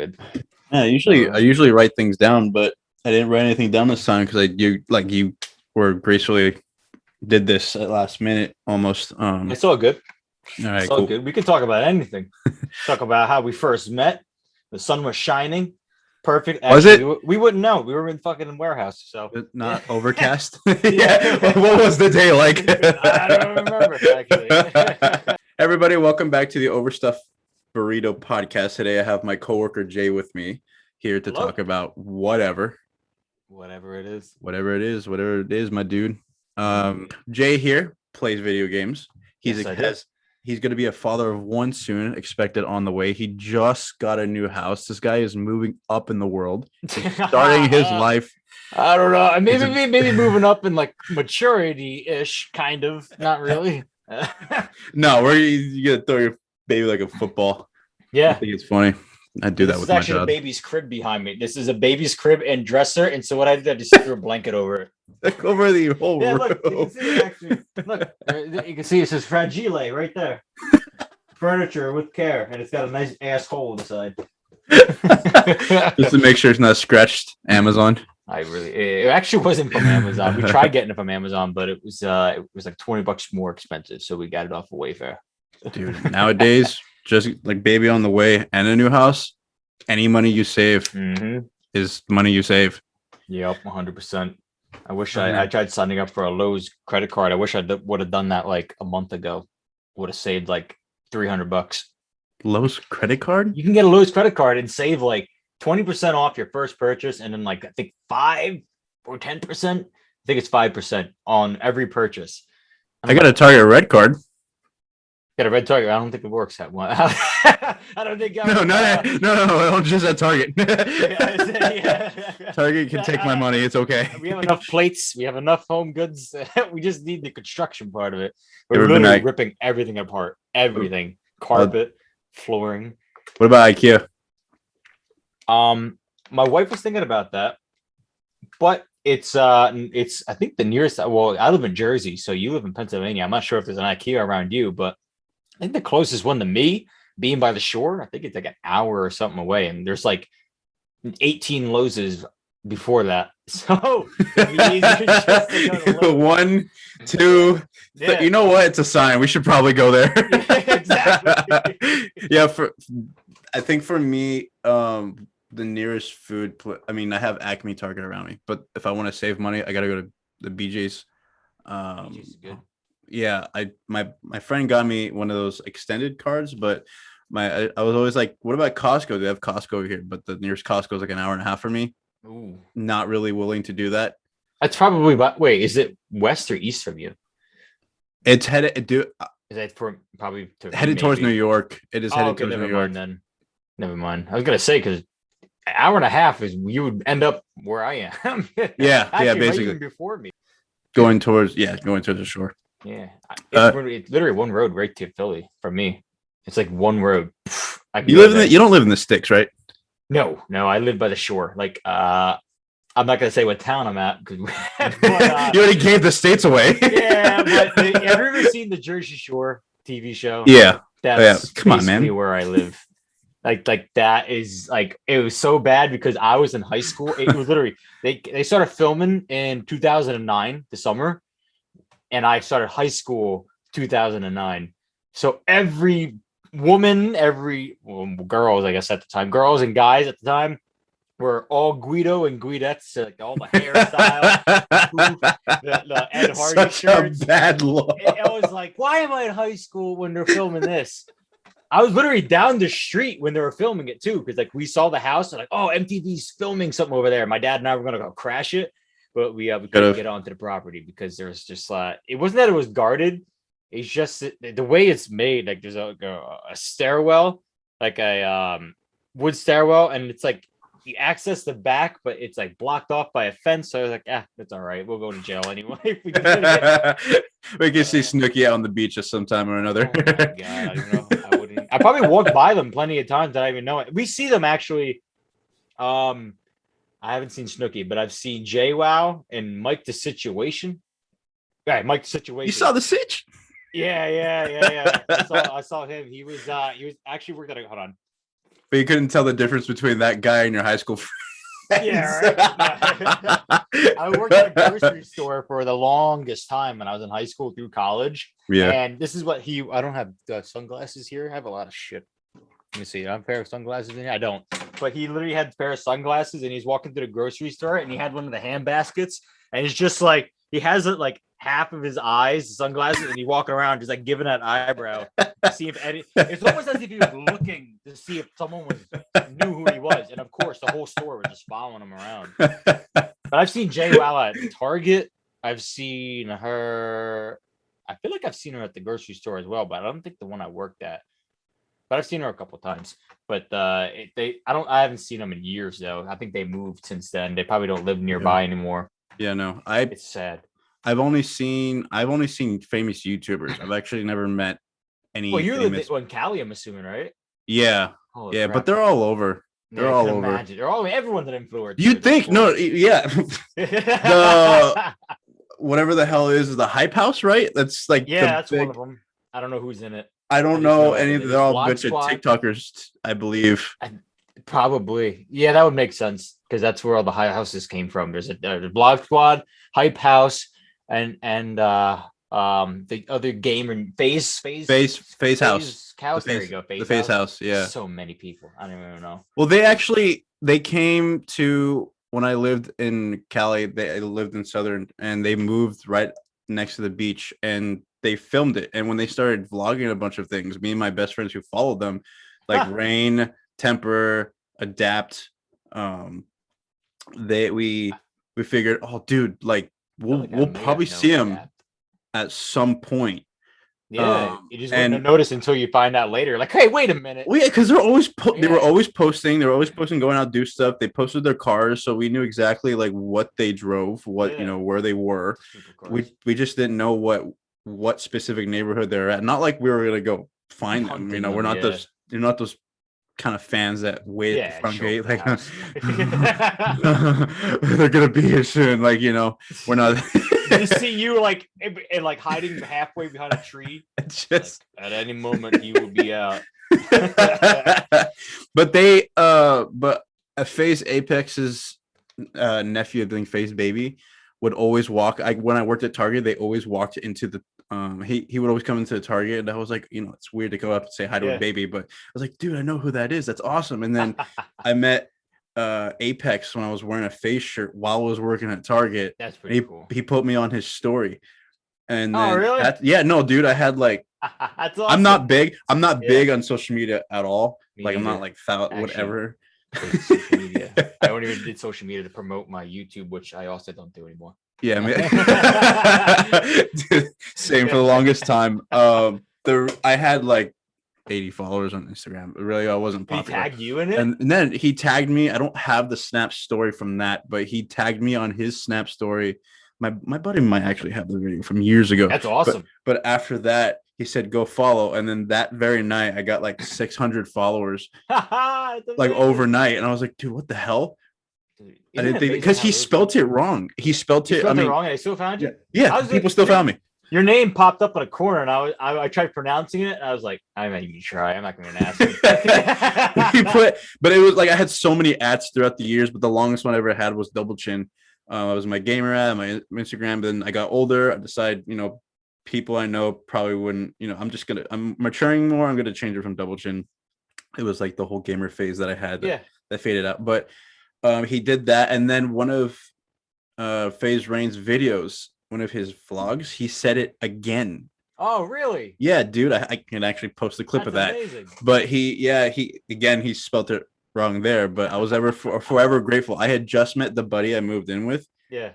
good. Yeah, I usually write things down, but I didn't write anything down this time because you were gracefully did this at last minute almost. It's all good. All right, It's all cool. good. We can talk about anything. Talk about how we first met. The sun was shining. Perfect. Was Actually, it? we wouldn't know. We were in fucking warehouse. So Not overcast. Yeah. What was the day like? I don't remember actually. Everybody, welcome back to the Overstuffed Burrito podcast. Today, I have my coworker Jay with me here to Hello. talk about whatever Whatever it is, my dude. Jay here plays video games. He's going to be a father of one soon, expected on the way. He just got a new house. This guy is moving up in the world, starting his life. I don't know. Maybe moving up in like maturity-ish, kind of. Not really. No, where you gonna throw your baby like a football? Yeah, I think it's funny. I do that with my job. This is actually a baby's crib behind me. This is a baby's crib and dresser, and so what I did, I just threw a blanket over it. Like over the whole room. Look, you can see it actually. Look, you can see it says Fragile right there. Furniture with care, and it's got a nice asshole inside. Just to make sure it's not scratched. Amazon. It actually wasn't from Amazon. We tried getting it from Amazon, but it was like $20 more expensive, so we got it off of Wayfair. Dude, nowadays, just like baby on the way and a new house, any money you save is money you save. Yep, 100%. I wish I tried signing up for a Lowe's credit card. I wish I would have done that like a month ago. Would have saved like $300. Lowe's credit card? You can get a Lowe's credit card and save like 20% off your first purchase, and then like I think 5 or 10%. I think it's 5% on every purchase. I got a Target red card. Got a red Target. I don't think it works that one. I don't think. No, just at Target. Target can take my money. It's okay. We have enough plates. We have enough home goods. We just need the construction part of it. We're literally ripping everything apart. Everything. Carpet, flooring. What about IKEA? My wife was thinking about that, but it's I think the nearest. Well, I live in Jersey, so you live in Pennsylvania. I'm not sure if there's an IKEA around you, but I think the closest one to me, being by the shore, I think it's like an hour or something away, and there's like 18 Lowe's before that. So one, two. Yeah. You know what? It's a sign. We should probably go there. Exactly. Yeah. I think for me, the nearest food. I mean, I have Acme Target around me, but if I want to save money, I gotta go to the BJ's. BJ's is good. Yeah, my friend got me one of those extended cards, but I was always like, what about Costco? They have Costco over here, but the nearest Costco is like an hour and a half for me. Ooh. Not really willing to do that. That's probably wait, is it west or east from you? It's headed is that headed towards New York. It is headed towards New York. Then never mind. I was gonna say because an hour and a half is you would end up where I am. Yeah, actually, yeah, basically right before me. Going towards the shore. Yeah, it's literally one road right to Philly from me. It's like one road. You don't live in the sticks, right? No, I live by the shore. Like, I'm not gonna say what town I'm at because you already gave the states away. Yeah, but have you ever seen the Jersey Shore TV show? Yeah, that's come on, man. Where I live. Like that is like it was so bad because I was in high school. It was literally they started filming in 2009, the summer. And I started high school 2009. So every woman, girls, I guess at the time, girls and guys at the time were all Guido and Guidettes, like all the hairstyle, the Ed Hardy shirts. A bad look. I was like, why am I in high school when they're filming this? I was literally down the street when they were filming it too, because like we saw the house and like, oh, MTV's filming something over there. My dad and I were gonna go crash it. But we couldn't get onto the property because there's just it wasn't that it was guarded. It's just the way it's made. Like there's a stairwell, like a wood stairwell, and it's like you access the back, but it's like blocked off by a fence. So I was like, that's all right. We'll go to jail anyway. We can see Snooki out on the beach at some time or another. Oh my God, I don't know. I probably walked by them plenty of times that I even know it. We see them actually. I haven't seen Snooki, but I've seen JWoww and Mike the Situation. Right, Mike the Situation. You saw the Sitch? Yeah. I saw him. He was actually we're gonna hold on. But you couldn't tell the difference between that guy and your high school friends. Yeah, right. Yeah. I worked at a grocery store for the longest time when I was in high school through college. Yeah. And this is what I don't have sunglasses here. I have a lot of shit. Let me see. I have a pair of sunglasses in here. I don't. But he literally had a pair of sunglasses and he's walking through the grocery store and he had one of the hand baskets. And it's just like, he has it like half of his eyes, the sunglasses, and he's walking around just like giving that eyebrow to see if it's almost as if he was looking to see if someone knew who he was. And of course, the whole store was just following him around. But I've seen Jay Walla at Target. I've seen her. I feel like I've seen her at the grocery store as well, but I don't think the one I worked at. But I've seen her a couple times. But I haven't seen them in years though. I think they moved since then. They probably don't live nearby anymore. Yeah, no. It's sad. I've only seen famous YouTubers. I've actually never met any. Well, you lived in Cali, I'm assuming, right? Yeah. Holy crap. But they're all over. They're all over. Imagine. Everyone's an influencer. You'd think, no, yeah. Whatever the hell is the Hype House, right? That's like that's one of them. I don't know who's in it. I don't know any. They're all a bunch of TikTokers, I believe. Probably, yeah, that would make sense because that's where all the Hype Houses came from. There's a Blog Squad, Hype House, and the other gamer Face House. There you go. The Face House. Yeah. So many people. I don't even know. Well, they came to when I lived in Cali. I lived in Southern, and they moved right next to the beach, and they filmed it. And when they started vlogging a bunch of things, me and my best friends who followed them, like Rain, Temper, Adapt, we figured, oh, dude, like we'll probably see him at some point. Yeah, you just wouldn't notice until you find out later. Like, hey, wait a minute. Well, yeah, because they were always posting. They were always posting, going out do stuff. They posted their cars, so we knew exactly like what they drove, where they were. We just didn't know what specific neighborhood they're at. Not like we were gonna go find them. We're not those. You're not those kind of fans that wait at the front gate, like they're gonna be here soon. Like, we're not. They see you like hiding halfway behind a tree. Just like, at any moment he will be out. But FaZe Apex's nephew, I think FaZe Baby, would always walk. When I worked at Target, they always walked into the. He would always come into the Target, and I was like, it's weird to go up and say hi to a baby, but I was like, dude, I know who that is. That's awesome. And then I met Apex when I was wearing a FaZe shirt while I was working at Target. That's pretty cool. He put me on his story. And then, really? No, dude, I had like, that's awesome. I'm not big big on social media at all. I'm not like whatever. Social media. I only even did social media to promote my YouTube, which I also don't do anymore. Yeah, same for the longest time. I had like 80 followers on Instagram. Really, I wasn't popular. He tagged you in it? And then he tagged me. I don't have the Snap story from that, but he tagged me on his Snap story. My buddy might actually have the video from years ago. That's awesome. But after that, he said, go follow. And then that very night, I got like 600 followers like overnight. And I was like, dude, what the hell? Dude, I didn't think, because he spelled it wrong. He spelled it wrong, and I still found you? Yeah, people still found me. Your name popped up in a corner, and I tried pronouncing it, and I was like, I'm not even try. I'm not going to ask him. But it was like I had so many ats throughout the years, but the longest one I ever had was Double Chin. It was my gamer ad, my Instagram. Then I got older. I decided, people I know probably wouldn't, I'm maturing more. I'm going to change it from Double Chin. It was like the whole gamer phase that I had that faded out. But he did that. And then one of FaZe Rain's videos, one of his vlogs, he said it again. Oh, really? Yeah, dude. I can actually post a clip of that. Amazing. But he spelled it wrong there. But I was forever grateful. I had just met the buddy I moved in with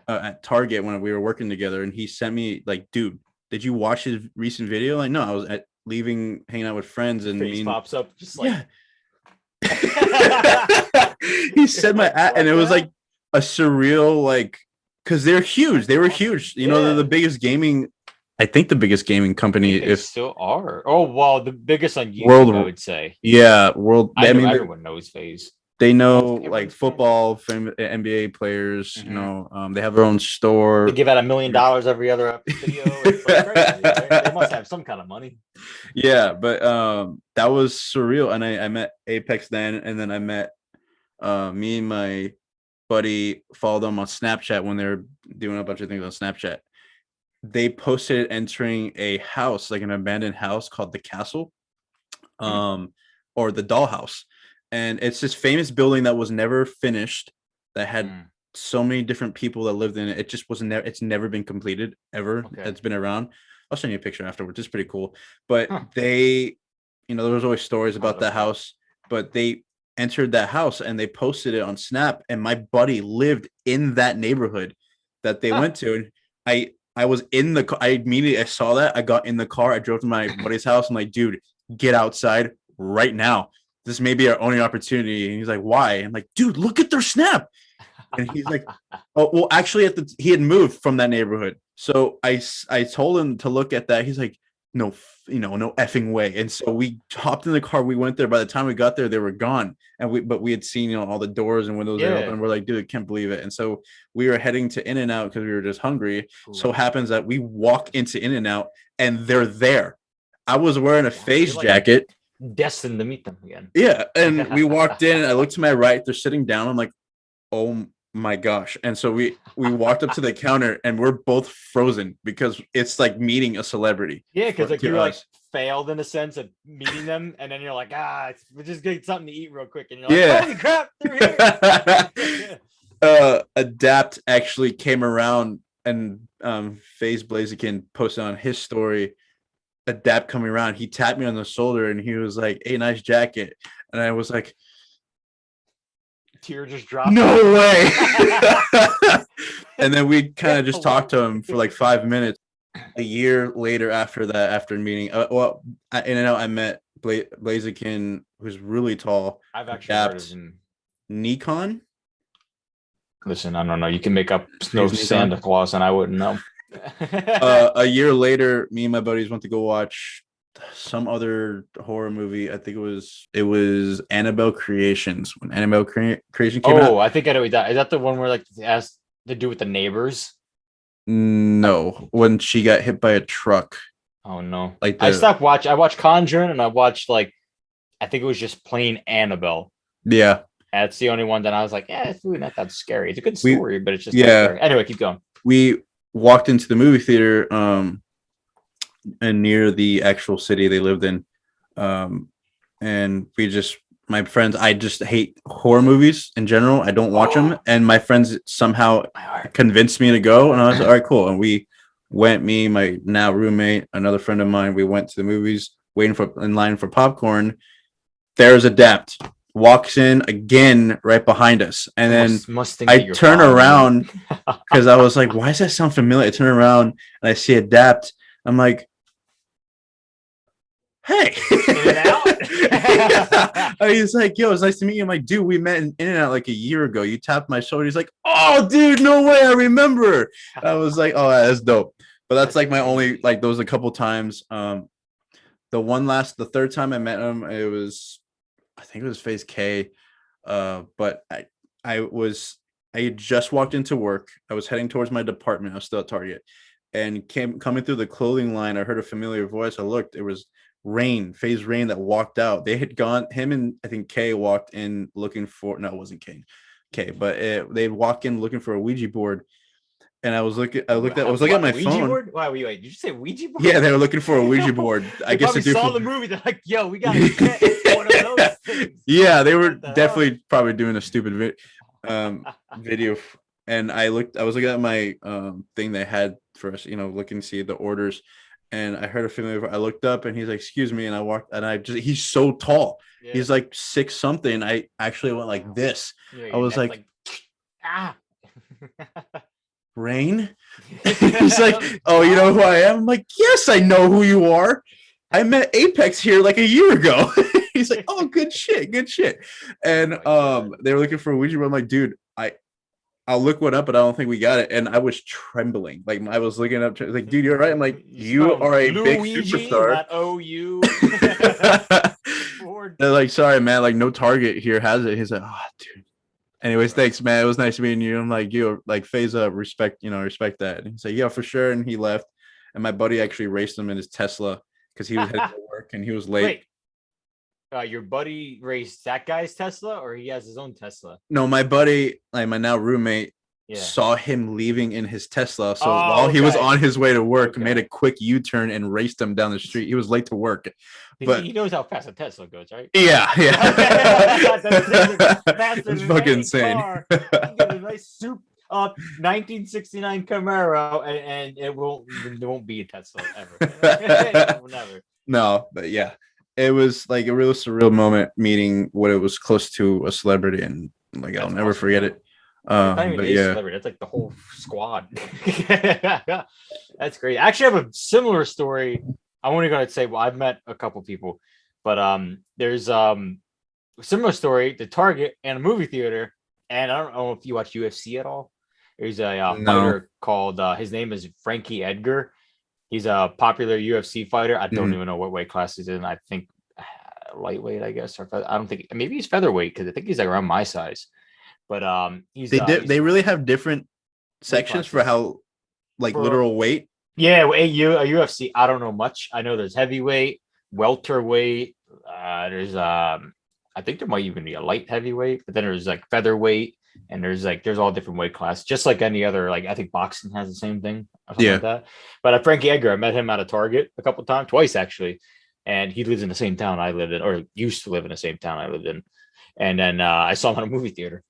at Target when we were working together. And he sent me like, dude, did you watch his recent video? Like, no, I was hanging out with friends, and face pops up just like he said my ad, and it was like a surreal, like, because they're huge. They were huge. They're the biggest gaming. I think the biggest gaming company. They still are. Oh, well, the biggest on YouTube, I would say. Yeah, world. Everyone knows FaZe. They know like football, NBA players. Mhm. You know, they have their own They store. give out $1 million every other video. It's like crazy, right? They must have some kind of money. Yeah, but that was surreal. And I met Apex then, and then I met me and my buddy followed them on Snapchat when they were doing a bunch of things on Snapchat. They posted entering a house, like an abandoned house called the Castle, or the Dollhouse. And it's this famous building that was never finished, that had so many different people that lived in it. It just wasn't there. It's never been completed ever. Okay. That's been around. I'll send you a picture afterwards. It's pretty cool. But they, you know, there was always stories about that house, but they entered that house and they posted it on Snap. And my buddy lived in that neighborhood that they went to. And I was in the car. I saw that. I got in the car. I drove to my buddy's house. I'm like, dude, get outside right now. This may be our only opportunity. And he's like, why? I'm like, dude, look at their Snap. And he's like, oh, well, actually, he had moved from that neighborhood. So I told him to look at that. He's like, no, no effing way. And so we hopped in the car. We went there. By the time we got there, they were gone. But we had seen, all the doors and windows are open. We're like, dude, I can't believe it. And so we were heading to In-N-Out because we were just hungry. Ooh. So happens that we walk into In-N-Out and they're there. I was wearing a face jacket. Destined to meet them again. Yeah. And we walked in and I looked to my right. They're sitting down. I'm like, oh my gosh. And so we walked up to the counter and we're both frozen because it's like meeting a celebrity. Yeah, because like you like failed in a sense of meeting them, and then you're like, we're just getting something to eat real quick, and you're like, holy crap, they're here. Adapt actually came around and FaZe Blaziken posted on his story. Adapt coming around, he tapped me on the shoulder and he was like, hey, nice jacket. And I was like, tear just dropped. No way. And then we kind of just talked to him for like 5 minutes. A year later, after meeting, I met Blaziken, who's really tall. I've actually heard of him. Nikon. Listen, I don't know. You can make up no Santa Claus, and I wouldn't know. A year later, me and my buddies went to go watch some other horror movie. I think it was Annabelle Creations, when Annabelle Creation came out. Oh, I think I know what that is. That the one where like it has to do with the neighbors? No, when she got hit by a truck. Oh no! I stopped watching. I watched Conjuring and I watched I think it was just plain Annabelle. Yeah, that's the only one that I was like, it's really not that scary. It's a good story, but it's just not scary. Anyway, keep going. We walked into the movie theater, and near the actual city they lived in, and my friends, I just hate horror movies in general. I don't watch them, and my friends somehow convinced me to go, and I was like, all right, cool. And we went, me, my now roommate, another friend of mine, we went to the movies, waiting in line for popcorn. There's Adapt, walks in again right behind us, and then I turn around because I was like, why does that sound familiar? I turn around and I see Adapt. I'm like, hey. He's like, yo, it's nice to meet you. I'm like, dude, we met in In-N-Out like a year ago. You tapped my shoulder. He's like, oh, dude, no way, I remember. I was like, oh, that's dope. But that's like my only, like, those a couple times. The third time I met him, I think it was Phase K. But I had just walked into work. I was heading towards my department. I was still at Target, and coming through the clothing line, I heard a familiar voice. I looked, it was FaZe Rain that walked out. They had gone, him and I think Kay walked in looking for, no, it wasn't Kay, but they'd walk in looking for a Ouija board. And I was looking at my Ouija phone. Board? Wait, did you say Ouija board? Yeah, they were looking for a Ouija board. I guess they saw the movie. They're like, yo, we got to get one of those things. Yeah, they were definitely probably doing a stupid video. And I was looking at my thing they had for us, looking to see the orders. And I heard a familiar. I looked up and he's like, excuse me. And I walked, and he's so tall. Yeah. He's like 6 something. I actually went like this. Yeah, I was like Rain? He's like, oh, you know who I am? I'm like, yes, I know who you are. I met Apex here like a year ago. He's like, oh, good shit. And they were looking for a Ouija board. I'm like, dude, I'll look one up, but I don't think we got it. And I was trembling. Like I was looking up, like, dude, you're right. I'm like, you are a big superstar. Not OU. They're like, sorry, man. Like, no Target here has it. He's like, oh, dude. Anyways, thanks, man. It was nice meeting you. I'm like, you like phase up, respect that. And he's like, yeah, for sure. And he left. And my buddy actually raced him in his Tesla because he was heading to work and he was late. Wait, your buddy raced that guy's Tesla, or he has his own Tesla? No, my buddy, like my now roommate, saw him leaving in his Tesla. So while he was on his way to work, made a quick U-turn and raced him down the street. He was late to work. But he knows how fast a Tesla goes, right? Yeah. It's fucking insane. You get a nice soup up 1969 Camaro, and it won't be a Tesla ever. Never. No, but yeah, it was like a real surreal moment meeting what it was close to a celebrity, and like I'll never forget it. But yeah, that's like the whole squad. That's great. I actually have a similar story. I'm only going to say, well, I've met a couple people, but there's a similar story, the Target and a movie theater. And I don't know if you watch UFC at all. There's a fighter called, his name is Frankie Edgar. He's a popular UFC fighter. I don't even know what weight class he's in. I think lightweight, I guess. Or I don't think, maybe he's featherweight, because I think he's like around my size. But they really have different sections for how literal weight. Yeah, a UFC. I don't know much. I know there's heavyweight, welterweight. There's I think there might even be a light heavyweight, but then there's like featherweight, and there's all different weight classes, just like any other. Like I think boxing has the same thing. Or something like that. But Frankie Edgar, I met him at a Target a couple times, twice actually, and he lives in the same town I lived in, or used to live in the same town I lived in. And then I saw him at a movie theater.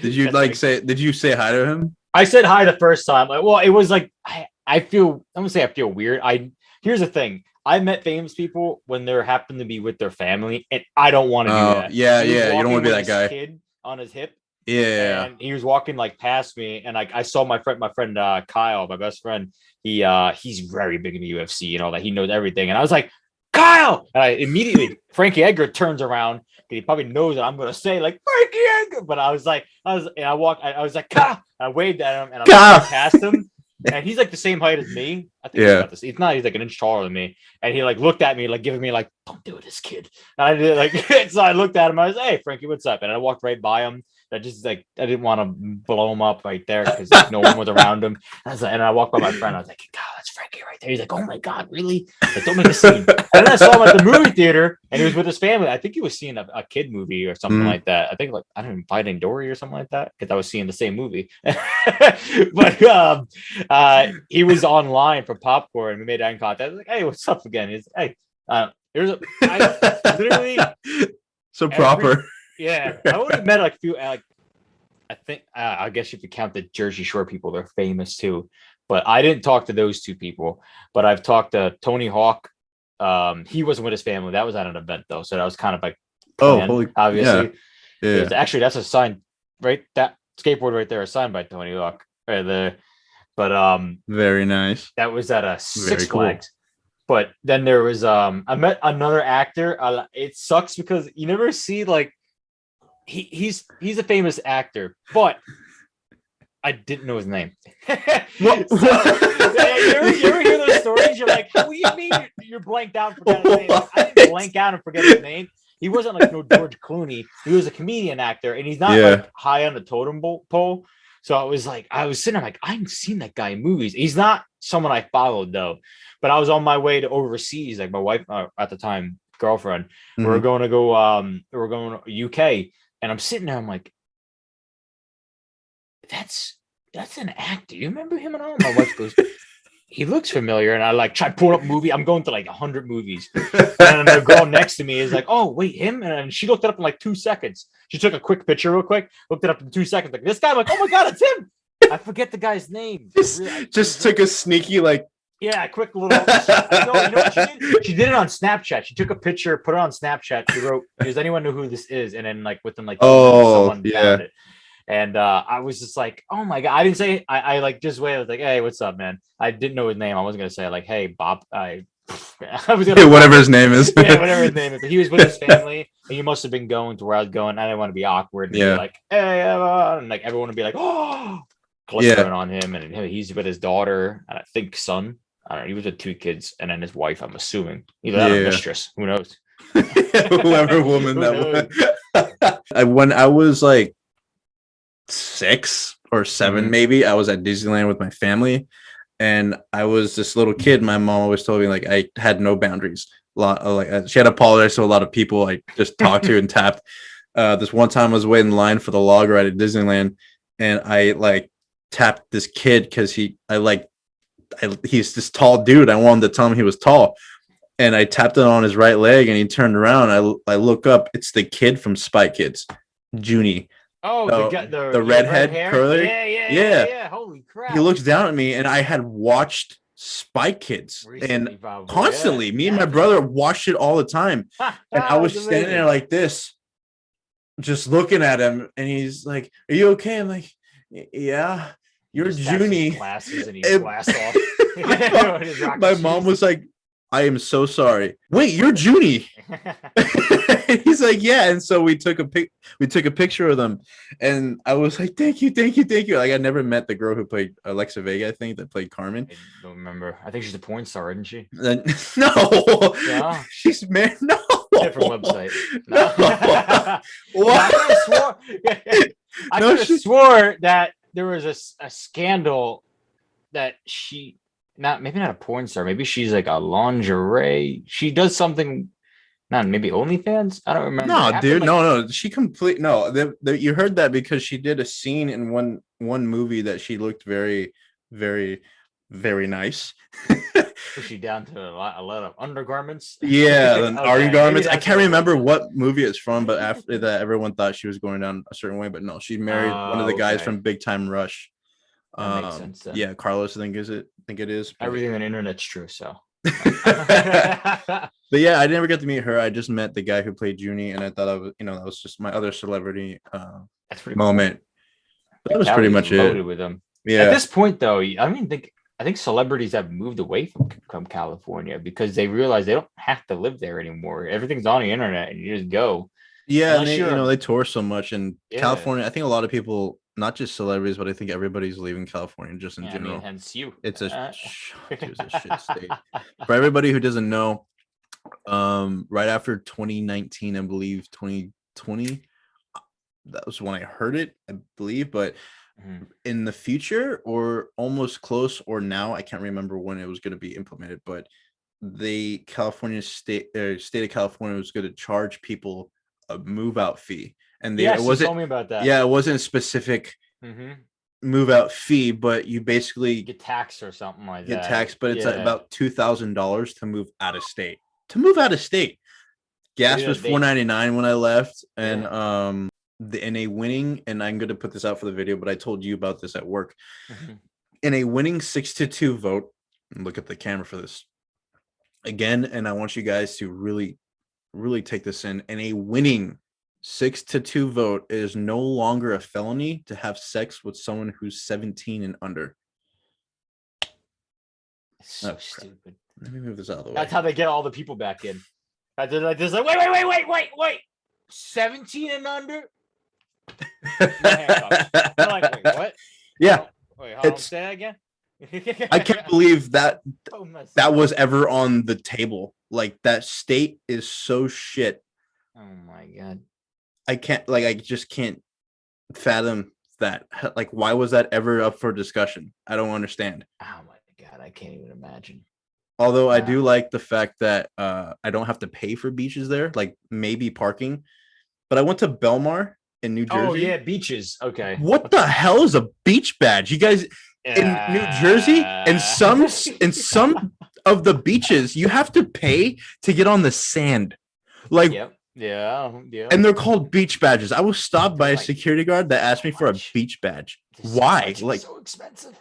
Did you did you say hi to him? I said hi the first time. Well, it was like, I'm gonna say I feel weird. Here's the thing. I met famous people when they happen to be with their family, and I don't want to do that. Yeah. You don't want to be that guy. Kid on his hip. Yeah. And he was walking like past me, and I saw my friend Kyle, my best friend. He's very big in the UFC and all that. He knows everything. And I was like, Kyle! And I immediately, Frankie Edgar turns around. He probably knows that I'm gonna say like Frankie Edgar, but I was like, I was like, Kyle! I waved at him, and I walked past him, and he's like the same height as me. I think he's like an inch taller than me, and he like looked at me like giving me like, don't do this, kid. And I did like, so I looked at him. I was like, hey, Frankie, what's up? And I walked right by him. I just like, I didn't want to blow him up right there because like, no one was around him. And I walked by my friend. I was like, God, that's Frankie right there. He's like, oh my God, really? Like, don't make a scene. And then I saw him at the movie theater, and he was with his family. I think he was seeing a kid movie or something like that. I think like, I don't know, Finding Dory or something like that, because I was seeing the same movie. But he was online for popcorn. We made eye contact. I was like, hey, what's up again? He's like, hey, I literally so proper. Yeah, I only met like a few. I think I guess if you count the Jersey Shore people, they're famous too. But I didn't talk to those two people. But I've talked to Tony Hawk. He wasn't with his family. That was at an event though, so that was kind of like obviously. Yeah. Actually, that's a sign, right? That skateboard right there is signed by Tony Hawk. Right there. But very nice. That was at a Six Flags. But then there was I met another actor. It sucks because you never see like. He's a famous actor, but I didn't know his name. What? You ever hear those stories? You're like, what do you mean you're blanked out and forget his name? I didn't blank out and forget his name. He wasn't like no George Clooney. He was a comedian actor, and he's not like high on the totem pole. So I was sitting there like, I've seen that guy in movies. He's not someone I followed though. But I was on my way to overseas, like my wife at the time, girlfriend. We were going to UK. And I'm sitting there, I'm like, that's an actor. You remember him at all? My wife goes, he looks familiar. And I like try pulling up a movie. I'm going to like 100 movies. And the girl next to me is like, oh, wait, him? And she looked it up in like 2 seconds. She took a quick picture real quick, looked it up in 2 seconds. Like, this guy, I'm like, oh my God, it's him. I forget the guy's name. Just took a sneaky like. Yeah, a quick little. You know what she did? She did it on Snapchat. She took a picture, put it on Snapchat. She wrote, "Does anyone know who this is?" And then, like within like, someone found it. And I was just like, "Oh my God!" I didn't say. I like just waited. I was like, "Hey, what's up, man?" I didn't know his name. I wasn't gonna say like, "Hey, Bob." I was gonna whatever his name is. Yeah, whatever his name is. But he was with his family, And you must have been going to where I was going. I didn't want to be awkward and be Yeah. like, hey, and like everyone would be like, oh, clustering on him. And he's with his daughter and I think son. I don't know. He was with 2 kids and then his wife, I'm assuming. Either that or mistress. Who knows? Whoever woman that was. When I was like 6 or 7, maybe, I was at Disneyland with my family. And I was this little kid. My mom always told me like I had no boundaries. She had apologized to a lot of people I just talked to and tapped. This one time I was waiting in line for the log ride at Disneyland, and I like tapped this kid because he's this tall dude. I wanted to tell him he was tall, and I tapped it on his right leg, and he turned around. I look up. It's the kid from Spy Kids, Junie. Oh, the redhead curler. Yeah. Holy crap! He looks down at me, and I had watched Spy Kids recently, and probably, constantly. Me and my brother watched it all the time, and I was standing there like this, just looking at him, and he's like, "Are you okay?" I'm like, "Yeah." You're Junie. Glasses and he's glassed off. My mom was like, I am so sorry. Wait, you're Junie. He's like, yeah. And so we took a picture of them, and I was like, thank you. Like I never met the girl who played Alexa Vega, I think, that played Carmen. I don't remember. I think she's a porn star, isn't she? No. Yeah. She's married. No. Different website. No. What? I could have swore that there was a scandal that she maybe not a porn star, maybe she's like a lingerie, she does something, not maybe OnlyFans, I don't remember. No, dude, no, she you heard that because she did a scene in one movie that she looked very, very, very nice. Was she down to a lot of undergarments? Yeah, undergarments. I can't remember what movie it's from, but after that, everyone thought she was going down a certain way. But no, she married one of the guys from Big Time Rush. That makes sense. Then. Yeah, Carlos, I think it is. Everything on the internet's true. So, but yeah, I never got to meet her. I just met the guy who played Junie, and I thought that was just my other celebrity that's pretty moment. Cool. But that was pretty much it. With them. Yeah. At this point, though, I think celebrities have moved away from California because they realize they don't have to live there anymore. Everything's on the internet, and you just go. Yeah, and they tour so much in California. I think a lot of people, not just celebrities, but I think everybody's leaving California just in general. Hence you. It's a shit state. For everybody who doesn't know, right after 2019, I believe 2020, that was when I heard it, I believe, but in the future or almost close or now, I can't remember when it was going to be implemented, but the state of California was going to charge people a move out fee, and it wasn't, told me about that. Yeah, it wasn't a specific move out fee, but you basically get taxed or something like that. Get taxed, but it's about $2,000 to move out of state. Gas was $4.99 when I left, and in a winning, and I'm going to put this out for the video, but I told you about this at work. In a winning 6-2 vote, and look at the camera for this again, and I want you guys to really, really take this in. In a winning 6-2 vote, it is no longer a felony to have sex with someone who's 17 and under. So stupid. Let me move this out of the way. That's how they get all the people back in. They're like, wait. 17 and under? They're like, wait, what? Yeah. Say that again? I can't believe that was ever on the table. Like, that state is so shit. Oh my god. I just can't fathom that. Like, why was that ever up for discussion? I don't understand. Oh my god, I can't even imagine. Although I do like the fact that I don't have to pay for beaches there, like maybe parking. But I went to Belmar in New Jersey. Oh yeah, beaches. Okay. What the hell is a beach badge? You guys in New Jersey, and some of the beaches you have to pay to get on the sand. Like, yeah. And they're called beach badges. I was stopped by a security guard that asked me for a beach badge. Why? Like, so expensive.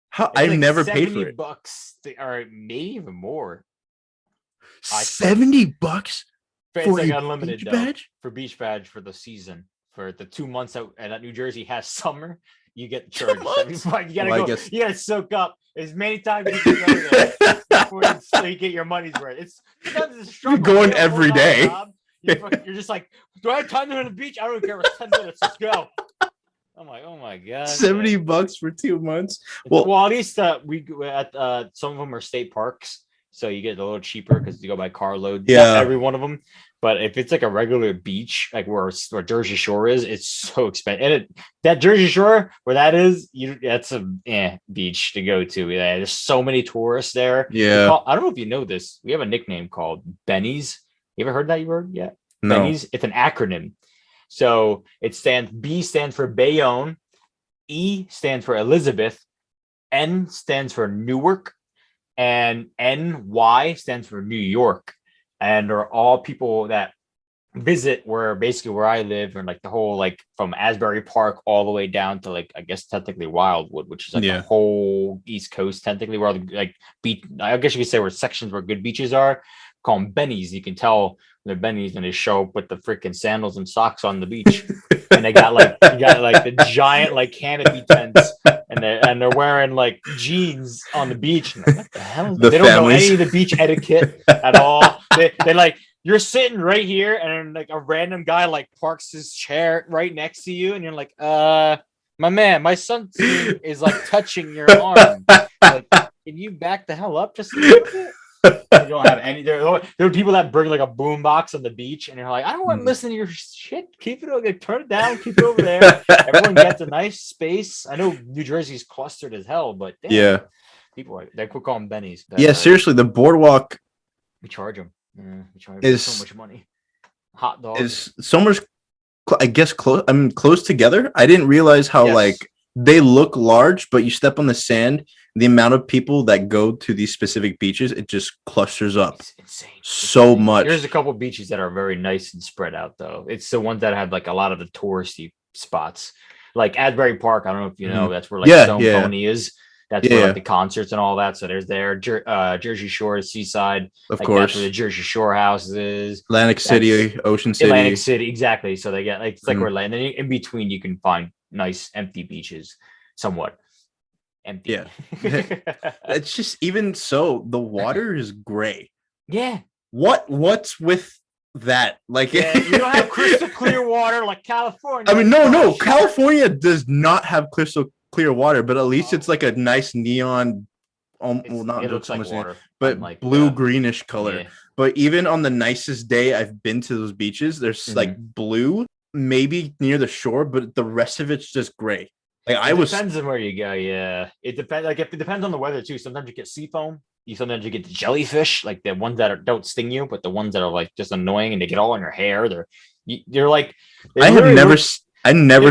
How? I've never paid for it. $70, or maybe even more. $70 for like unlimited beach badge? For beach badge for the season, for the 2 months that New Jersey has summer. You get charged. You gotta soak up as many times as you can go there before you get your money's worth. It's sometimes a struggle. You're going every day. You're just like, do I have time to go to the beach? I don't care. It's 10 minutes. Let's go. I'm like, oh my god, $70 for 2 months. Well, at least we at some of them are state parks, so you get a little cheaper because you go by carload. Yeah, not every one of them. But if it's like a regular beach, like where Jersey Shore is, it's so expensive. And that Jersey Shore, where that is, that's a beach to go to. Yeah, there's so many tourists there. Yeah, I don't know if you know this. We have a nickname called Benny's. You ever heard that word yet? No. Benny's. It's an acronym. So B stands for Bayonne, E stands for Elizabeth, N stands for Newark, and NY stands for New York. And they're all people that visit where I live, and like the whole, like from Asbury Park all the way down to like, I guess technically Wildwood, which is like the whole East Coast, technically, where like beach, I guess you could say where sections where good beaches are. Call them Bennies. You can tell they're Bennies and they show up with the freaking sandals and socks on the beach. And they got like the giant like canopy tents, and they're wearing like jeans on the beach. And what the hell? They don't know any of the beach etiquette at all. They like, you're sitting right here, and like a random guy like parks his chair right next to you, and you're like, my man, my son is like touching your arm. Like, can you back the hell up just a little bit? You don't have any. There are people that bring like a boom box on the beach, and you're like, I don't want to listen to your shit. Keep it, like, turn it down. Keep it over there. Everyone gets a nice space. I know New Jersey's clustered as hell, but damn, people they could call them Bennies. Seriously, the boardwalk. We charge them. We charge is so much money. Hot dog is so much. I guess close. Close together. I didn't realize how like they look large, but you step on the sand. The amount of people that go to these specific beaches, it just clusters up. It's insane. So much. There's a couple of beaches that are very nice and spread out, though. It's the ones that have like a lot of the touristy spots, like Asbury Park. I don't know if you know, that's where like Stone Pony is. That's where like the concerts and all that. So there's Jersey Shore, Seaside, of like, course. That's where the Jersey Shore house is. Atlantic City, Ocean City. Atlantic City, exactly. So they get like it's like where and then in between you can find nice empty beaches, somewhat. Empty. Yeah. It's just, even so, the water is gray. Yeah. What's with that? Like, you don't have crystal clear water like California. I mean, no. California does not have crystal clear water, but at least it's like a nice neon. It looks like water, but like, blue greenish color. Yeah. But even on the nicest day I've been to those beaches, there's like blue, maybe near the shore, but the rest of it's just gray. Like depends on where you go. Yeah, it depends. Like it depends on the weather too. Sometimes you get sea foam. Sometimes you get the jellyfish, like the ones that don't sting you, but the ones that are like just annoying and they get all in your hair. You're like, I never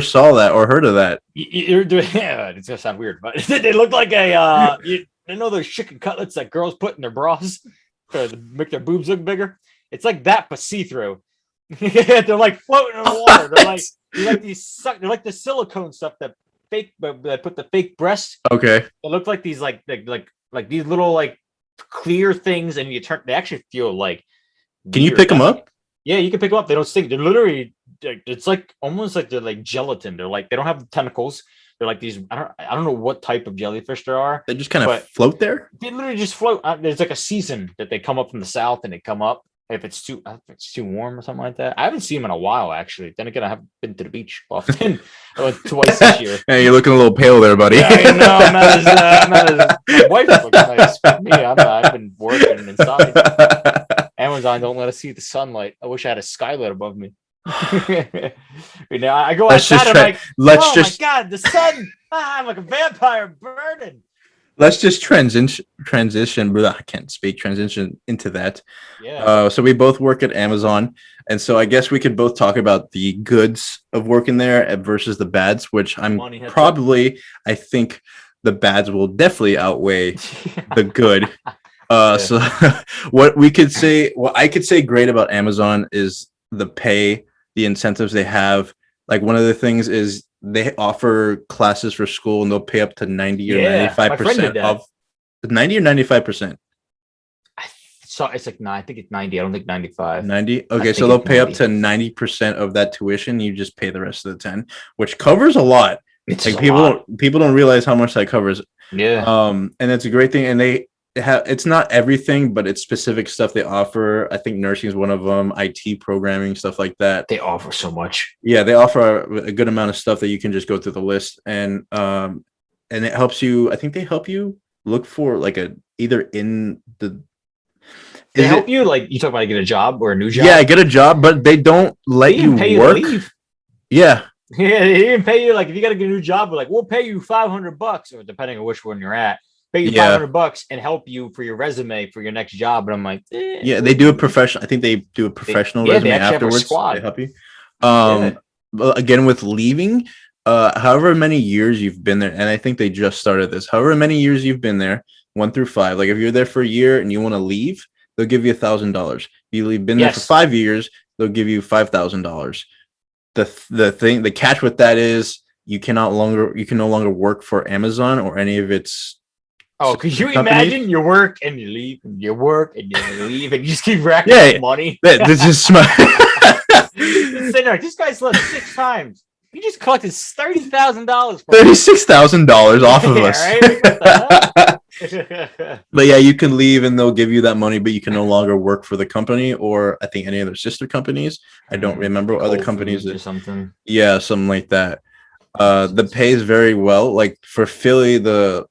saw that or heard of that. It's gonna sound weird, but they look like you know those chicken cutlets that girls put in their bras to make their boobs look bigger. It's like that, but see through. They're like floating in the water. They're like the silicone stuff that put the fake breast. Okay. It looked like these like these little like clear things, and they actually feel like. Can you pick them up? Yeah, you can pick them up. They don't sting. They're literally, it's like almost like they're like gelatin. They're like, they don't have tentacles. They're like these. I don't know what type of jellyfish there are. They just kind of float there. They literally just float. There's like a season that they come up from the south, and they come up. If it's too warm or something like that. I haven't seen them in a while, actually. Then again, I haven't been to the beach often. I went twice this year. Hey, you're looking a little pale there, buddy. Yeah, no, I'm not as my wife looks nice. Me, I've been working inside. Amazon don't let us see the sunlight. I wish I had a skylight above me. I go outside, I'm like, my God, the sun! I'm like a vampire burning. Let's just transition. I can't speak. Transition into that. Yeah. So we both work at Amazon, and so I guess we could both talk about the goods of working there versus the bads. Which I think the bads will definitely outweigh the good. So what I could say great about Amazon is the pay, the incentives they have. Like, one of the things is they offer classes for school, and they'll pay up to 90 or 95% of 90 or 95%. So it's like, I think it's 90. I don't think 95. 90. Okay, so they'll pay 90. Up to 90% of that tuition. You just pay the rest of the 10, which covers a lot. It's like people don't realize how much that covers. Yeah. And it's a great thing. And it's not everything, but it's specific stuff they offer. I think nursing is one of them, IT programming, stuff like that. They offer so much. Yeah, they offer a good amount of stuff that you can just go through the list, and it helps you. I think they help you look for like a either in the. They help you like you talk about get a job or a new job. Yeah, get a job, but they don't let you pay work. You to leave. Yeah. Yeah, they didn't pay you like if you got to get a new job, we're like we'll pay you $500 or depending on which one you're at. Pay you $500 and help you for your resume for your next job. And I'm like, yeah, they do a professional. I think they do a professional resume afterwards. They help you. Again, with leaving, however many years you've been there, and I think they just started this. However many years you've been there, 1 through 5. Like if you're there for a year and you want to leave, they'll give you $1,000. You've been there for 5 years, they'll give you $5,000. The catch with that is you can no longer work for Amazon or any of its. Oh, could you imagine you work and you leave and you work and you leave and you just keep racking up money? This is smart. This guy slept 6 times. He just collected $30,000. $36,000 off of us. But yeah, you can leave and they'll give you that money, but you can no longer work for the company or I think any other sister companies. I don't remember what other companies or something. Yeah, something like that. The pay is very well. Like for Philly, Philadelphia.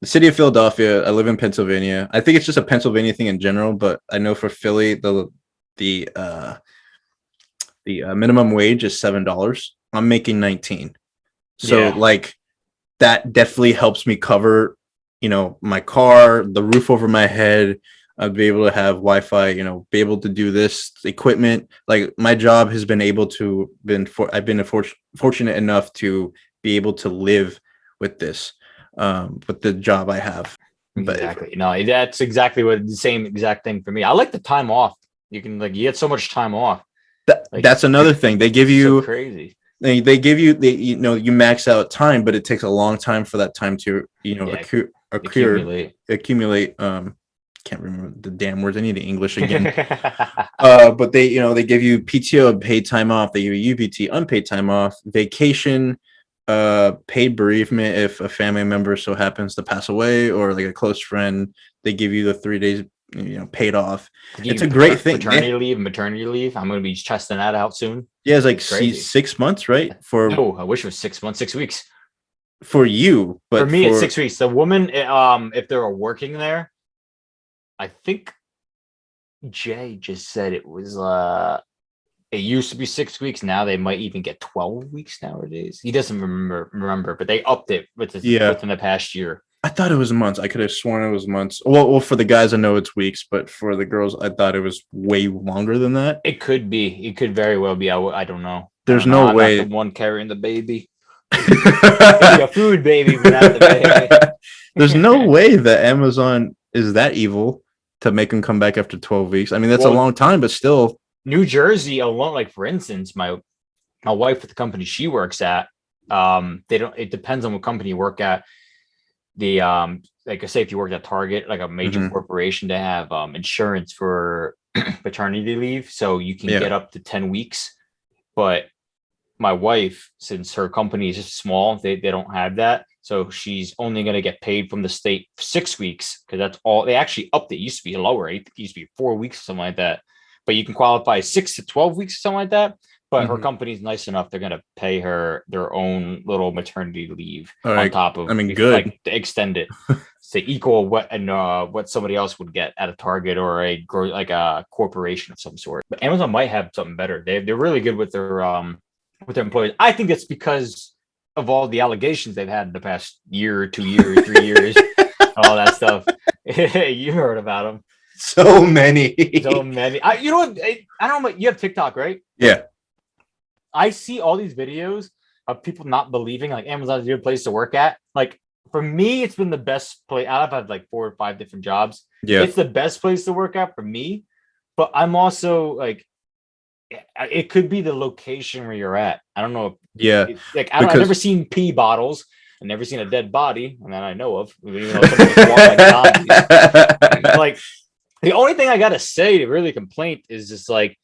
The city of Philadelphia. I live in Pennsylvania. I think it's just a Pennsylvania thing in general, but I know for Philly, the minimum wage is $7. I'm making 19. So like that definitely helps me cover, my car, the roof over my head. I'd be able to have Wi-Fi, be able to do this equipment. Like my job has been I've been fortunate enough to be able to live with this, with the job I have. Exactly. No, that's exactly the same exact thing for me. I like the time off. You can you get so much time off. That's another thing. They give you so crazy. They give you you max out time, but it takes a long time for that time to accumulate. Can't remember the damn words. I need the English again. But they give you PTO, paid time off. They give you UPT, unpaid time off, vacation, paid bereavement if a family member so happens to pass away or like a close friend. They give you the 3 days paid off. It's a great thing. Maternity leave. I'm going to be testing that out soon. Yeah, it's like 6 months, right? I wish it was 6 months, 6 weeks. For you, but for me, it's 6 weeks. The woman, if they're working there, I think Jay just said it was it used to be 6 weeks. Now they might even get 12 weeks nowadays. He doesn't remember, but they upped it within the past year. I thought it was months. I could have sworn it was months. Well, for the guys, I know it's weeks, but for the girls, I thought it was way longer than that. It could be. It could very well be. I don't know. There's no way. I'm not the one carrying the baby. A food baby, but not the baby. There's no way that Amazon is that evil to make them come back after 12 weeks. I mean, that's a long time, but still. New Jersey alone, like for instance, my wife at the company she works at, it depends on what company you work at. The like I say, if you work at Target, like a major corporation, to have insurance for paternity leave, so you can get up to 10 weeks. But my wife, since her company is just small, they don't have that. So she's only going to get paid from the state for 6 weeks because that's all. They actually upped it. It used to be lower. It used to be 4 weeks or something like that. But you can qualify 6 to 12 weeks or something like that. But her company's nice enough; they're going to pay her their own little maternity leave on top of. Good. Like to extend it to equal what somebody else would get at a Target or a corporation of some sort. But Amazon might have something better. They're really good with their employees. I think it's because of all the allegations they've had in the past year, 2 years, 3 years, all that stuff. You heard about them. So many. You know what? I don't know. You have TikTok, right? Yeah. I see all these videos of people not believing like Amazon's a good place to work at. Like for me, it's been the best place. I've had like 4 or 5 different jobs. Yeah. It's the best place to work at for me. But I'm also like, it could be the location where you're at. I don't know. I've never seen pee bottles. I've never seen a dead body, and that I know of. Even though like the only thing I gotta say to really complaint is just like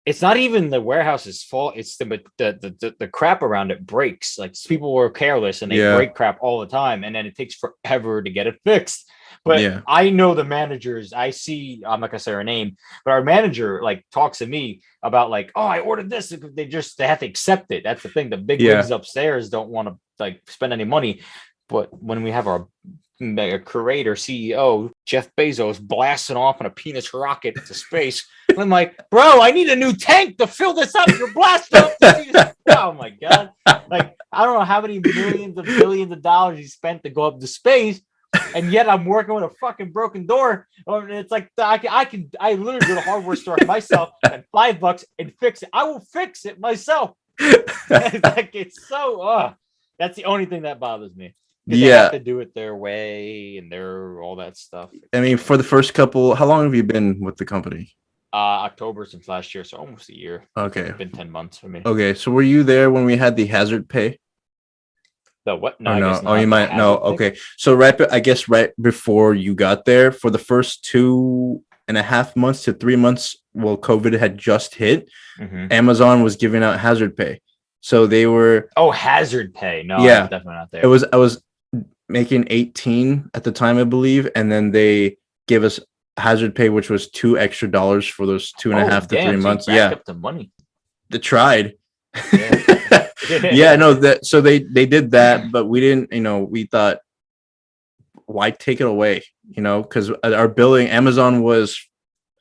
it's not even the warehouse's fault. It's the crap around it breaks. Like people were careless and they break crap all the time, and then it takes forever to get it fixed. But I know the managers. I see. I'm not gonna say her name, but our manager like talks to me about like, oh, I ordered this. They have to accept it. That's the thing. The big wigs upstairs don't want to like spend any money. But when we have our curator CEO Jeff Bezos blasting off on a penis rocket to space, I'm like, bro, I need a new tank to fill this up. You're blasting off the penis. Oh my god! Like I don't know how many millions of billions of dollars he spent to go up to space, and yet I'm working with a fucking broken door. It's like I literally go to the hardware store myself and $5 and fix it. I will fix it myself. It's so. That's the only thing that bothers me. They have to do it their way and their all that stuff. I mean, for the first couple, how long have you been with the company? October since last year, so almost a year. Okay, it's been 10 months for me. Okay, so were you there when we had the hazard pay? The what? No, no. Oh, you might no. Okay, so right before you got there, for the first 2.5 months to 3 months, well, COVID had just hit. Amazon was giving out hazard pay, so they were. Oh, hazard pay? No, yeah, definitely not there. I was making 18 at the time, I believe, and then they gave us hazard pay, which was $2 extra for those 2.5 to 3 months. Up the money. They tried. So they did that, but we didn't. We thought, why take it away? Because our building, Amazon was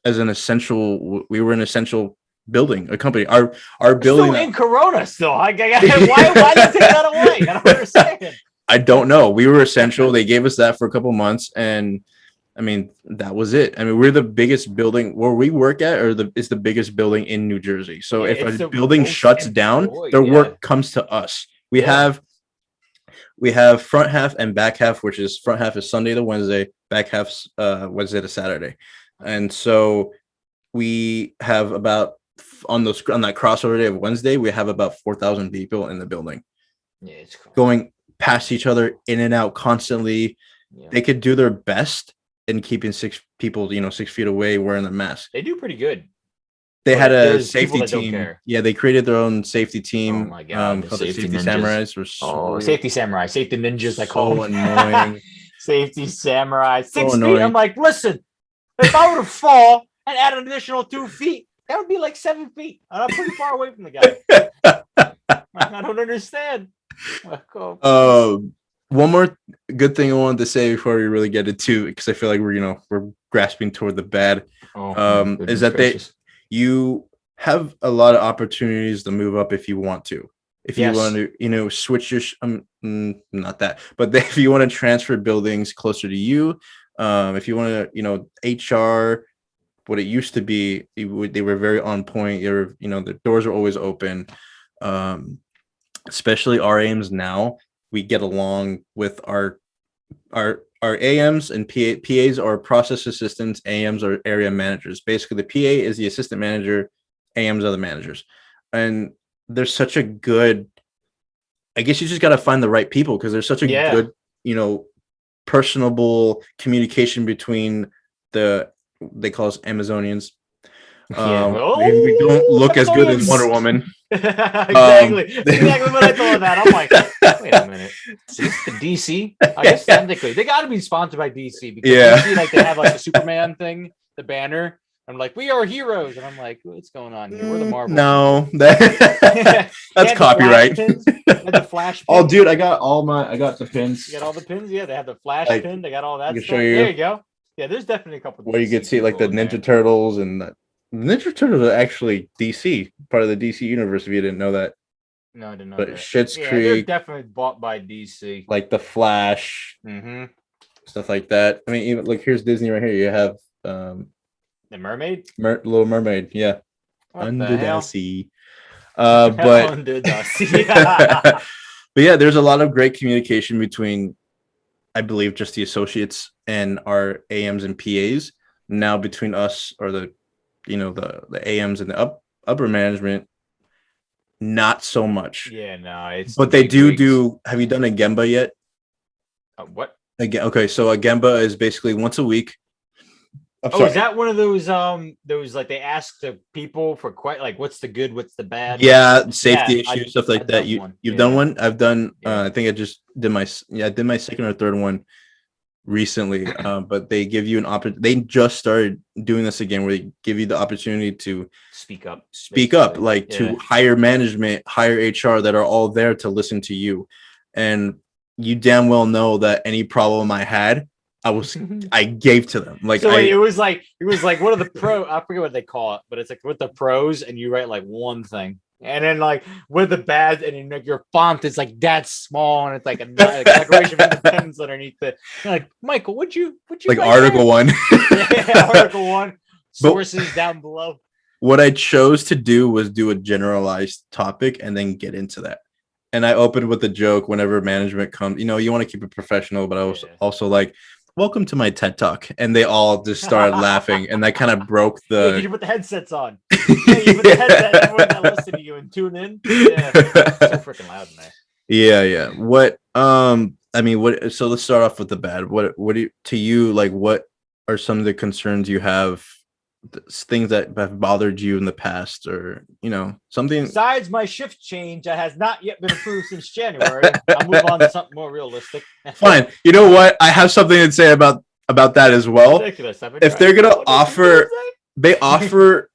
as an essential. We were an essential building, a company. Our building still in Corona. Still, why did you take that away? I don't understand. I don't know. We were essential. They gave us that for a couple months, and I mean that was it. I mean, we're the biggest building where we work at, is the biggest building in New Jersey. So if a building shuts down, their work comes to us. We have front half and back half, which is front half is Sunday to Wednesday, back half's Wednesday to Saturday, and so we have about on that crossover day of Wednesday, we have about 4,000 people in the building. Yeah, it's cool. Going past each other, in and out constantly. Yeah. They could do their best in keeping 6 people, 6 feet away, wearing their mask. They do pretty good. They had a safety team. Yeah, they created their own safety team. Oh my god! Called the Safety Samurais. Safety Samurai, Safety Ninjas. I call them. Annoying. Safety Samurai. 6 feet. I'm like, listen, if I were to fall and add an additional 2 feet, that would be like 7 feet. And I'm pretty far away from the guy. I don't understand. One more good thing I wanted to say before we really get into it, because I feel like we're grasping toward the bad. Is that you have a lot of opportunities to move up if you want to. If you want to, switch your not that, but if you want to transfer buildings closer to you, if you want to, HR, what it used to be, they were very on point. The doors are always open. Especially our AMs now, we get along with our AMs and PAs are process assistants, AMs are area managers. Basically, the PA is the assistant manager, AMs are the managers. And there's such a good, I guess you just got to find the right people, because there's such a good, personable communication between they call us Amazonians. Maybe we don't look as good as Wonder Woman. Exactly what I thought of that. I'm like, wait a minute, is this the DC? I guess technically they got to be sponsored by DC, because DC, they have the Superman thing, the banner. I'm like, we are heroes, and I'm like, what's going on here? We're the Marvel. No, that's copyright. The flash pins. Oh, dude, I got the pins. You got all the pins? Yeah, they have the flash pin. They got all that. I can show you. There you go. Yeah, there's definitely a couple. Where you can see the Ninja Turtles and the Ninja Turtles are actually DC, part of the DC universe. If you didn't know that. No, I didn't know. But that. Schitt's Creek, they're definitely bought by DC. Like the Flash, stuff like that. I mean, even here's Disney right here. You have the Mermaid, Little Mermaid, yeah, under the sea. But under the sea. But yeah, there's a lot of great communication between, I believe, just the associates and our AMs and PAs. Now between us, or the AMs and the upper management, not so much. Yeah, no, it's. But they do. Have you done a Gemba yet? What? Again, okay, so a Gemba is basically once a week. I'm Oh, sorry. is that one of those like they ask the people for quite like what's the good, what's the bad? Yeah, safety Yeah, issues, stuff like I've that. done one. You've done Yeah, one? I've done yeah. I think I just did I did my second or third one recently. But they give you an they just started doing this again where they give you the opportunity to Speak up, basically. like Yeah. to hire management, hire HR that are all there to listen to you. And you damn well know that any problem I had, I gave to them. Like So wait, it was like one of the pro. I forget what they call it, but it's like with the pros, and you write like one thing, and then like with the bad, and then, like your font is like that small, and it's like a Declaration of Independence underneath it. You're like, Michael, would you like write Article there? 1. Yeah, Article 1. But Sources down below. what I chose to do was do a generalized topic and then get into that. And I opened with a joke whenever management comes. You want to keep it professional, but I was also like, welcome to my TED Talk. And they all just started laughing. And that kind of broke Yeah, the. because you put the headsets on. Yeah, you put the headset, everyone that listen to you and tune in. Yeah, so freaking loud in there. Yeah. What, I mean, so let's start off with the bad. What do you, to you, like, what are some of the concerns you have? Things that have bothered you in the past, or something besides my shift change that has not yet been approved since January. I'll move on to something more realistic. Fine. You know what, I have something to say about that as well. Ridiculous. If they're gonna offer, they offer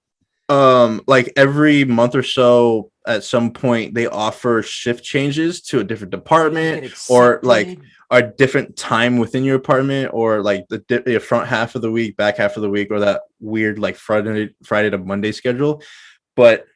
like every month or so at some point they offer shift changes to a different department, or like a different time within your apartment, or like the front half of the week, back half of the week, or that weird like Friday to Monday schedule. But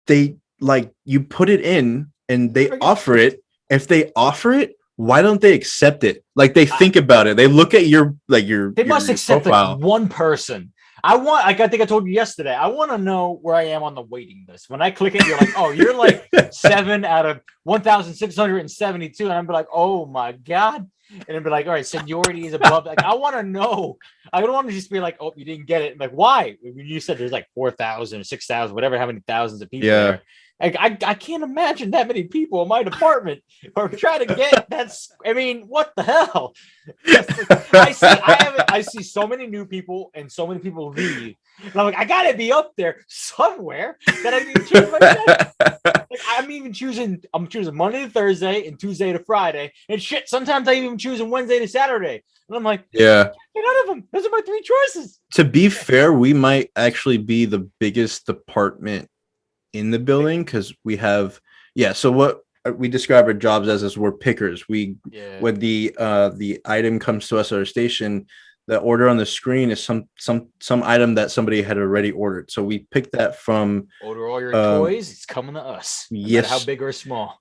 they, like, you put it in and they offer it. If they offer it, why don't they accept it? Like, they think about it. They look at your they must accept profile. like one person. I think I told you yesterday, I want to know where I am on the waiting list. When I click it, you're like, oh, you're like 7 out of 1,672. And I'm like, oh my God. And it'd be like, all right, seniority is above. Like, I want to know. I don't want to just be like, oh, you didn't get it. I'm like, why? You said there's like 4,000 or 6,000, whatever, how many thousands of people there. Like, I can't imagine that many people in my department are trying to get that's. I mean, what the hell? I see so many new people and so many people leave. And I'm like, I gotta be up there somewhere that I can choose my day. Like, I'm choosing Monday to Thursday and Tuesday to Friday. And shit, sometimes I even choosing Wednesday to Saturday. And I'm like, yeah, none of them. Those are my 3 choices. To be fair, we might actually be the biggest department in the building, because we have so what we describe our jobs as is we're pickers. When the item comes to us at our station, the order on the screen is some item that somebody had already ordered, so we pick that from. Order all your toys, it's coming to us, no matter how big or small.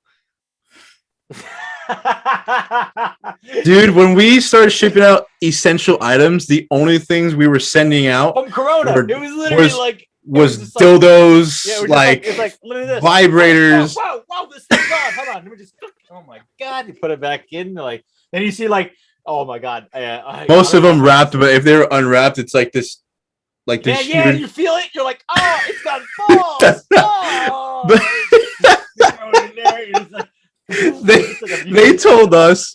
Dude, when we started shipping out essential items, the only things we were sending out from Corona, it was literally was dildos, like vibrators. Wow, this thing's on. Hold on, let me just. Oh my God, you put it back in, like, then you see, like, oh my God. Most of them wrapped, but if they're unwrapped, it's like this, yeah, you feel it. You're like, oh, it's got balls. They told us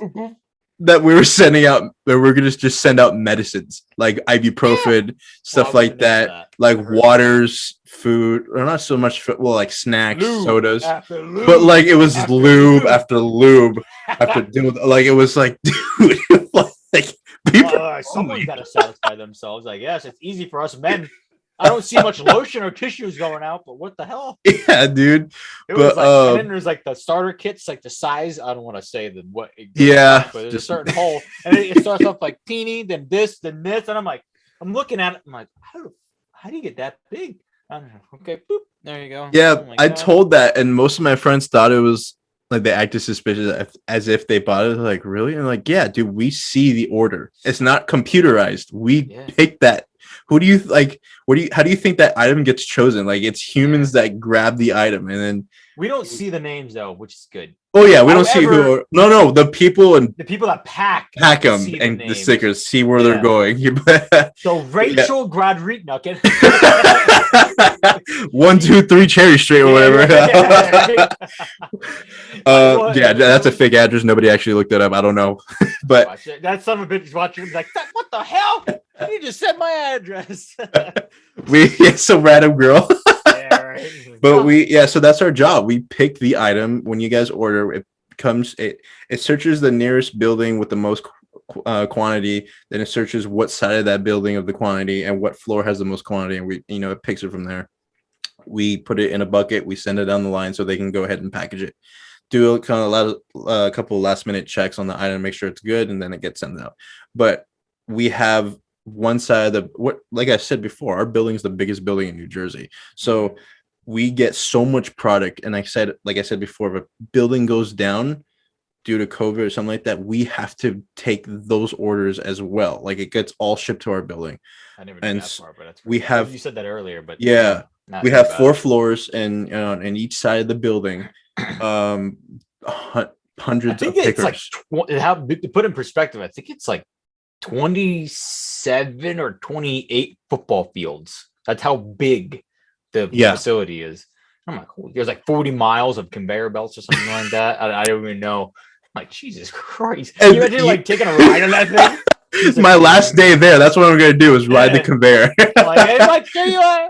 that we were sending out, that we're gonna just send out medicines like ibuprofen, stuff like that, like waters, food, or not so much food, well, like snacks, sodas, but like it was lube after lube after dude, like it was like, dude, like people. Someone's got to satisfy themselves, I guess. It's easy for us men. I don't see much lotion or tissues going out, but what the hell? Yeah, dude. It was and then there's like the starter kits, like the size. I don't want to say but there's a certain hole, and it starts off like teeny, then this, and I'm like, I'm looking at it, I'm like, how do you get that big? I don't know. Okay, boop, there you go. Yeah, I told that, and most of my friends thought it was like, they acted suspicious as if they bought it. Like, really? And like, yeah, dude, we see the order. It's not computerized. We pick that. Who do you like? How do you think that item gets chosen? Like, it's humans that grab the item, and then we don't see the names though, which is good. Oh yeah, we don't see who. No, the people that pack them and the stickers see where they're going. So Rachel Grodriknukin. 1, 2, 3 Cherry Street or whatever. That's a fake address. Nobody actually looked it up. I don't know, but that son of a bitch is watching. He's like, what the hell? You just said my address. Some random girl. Yeah, right. But so that's our job. We pick the item when you guys order. It searches the nearest building with the most quantity. Then it searches what side of that building of the quantity and what floor has the most quantity, and it picks it from there. We put it in a bucket. We send it down the line so they can go ahead and package it. Do a couple of last minute checks on the item, make sure it's good, and then it gets sent out. But we have one side of like I said before, our building is the biggest building in New Jersey. So we get so much product. And like I said before, if a building goes down due to COVID or something like that, we have to take those orders as well. Like it gets all shipped to our building. I never knew that part, but that's we have, you said that earlier, but we have 4 floors and in each side of the building, hundreds of pickers. To put in perspective, I think it's like 27 or 28 football fields. That's how big the facility is. I'm like, there's like 40 miles of conveyor belts or something like that. I don't even know. I'm like, Jesus Christ. Can you imagine like taking a ride on that thing? My last day there, that's what I'm going to do is ride the conveyor. Like, hey, Mike, there you are.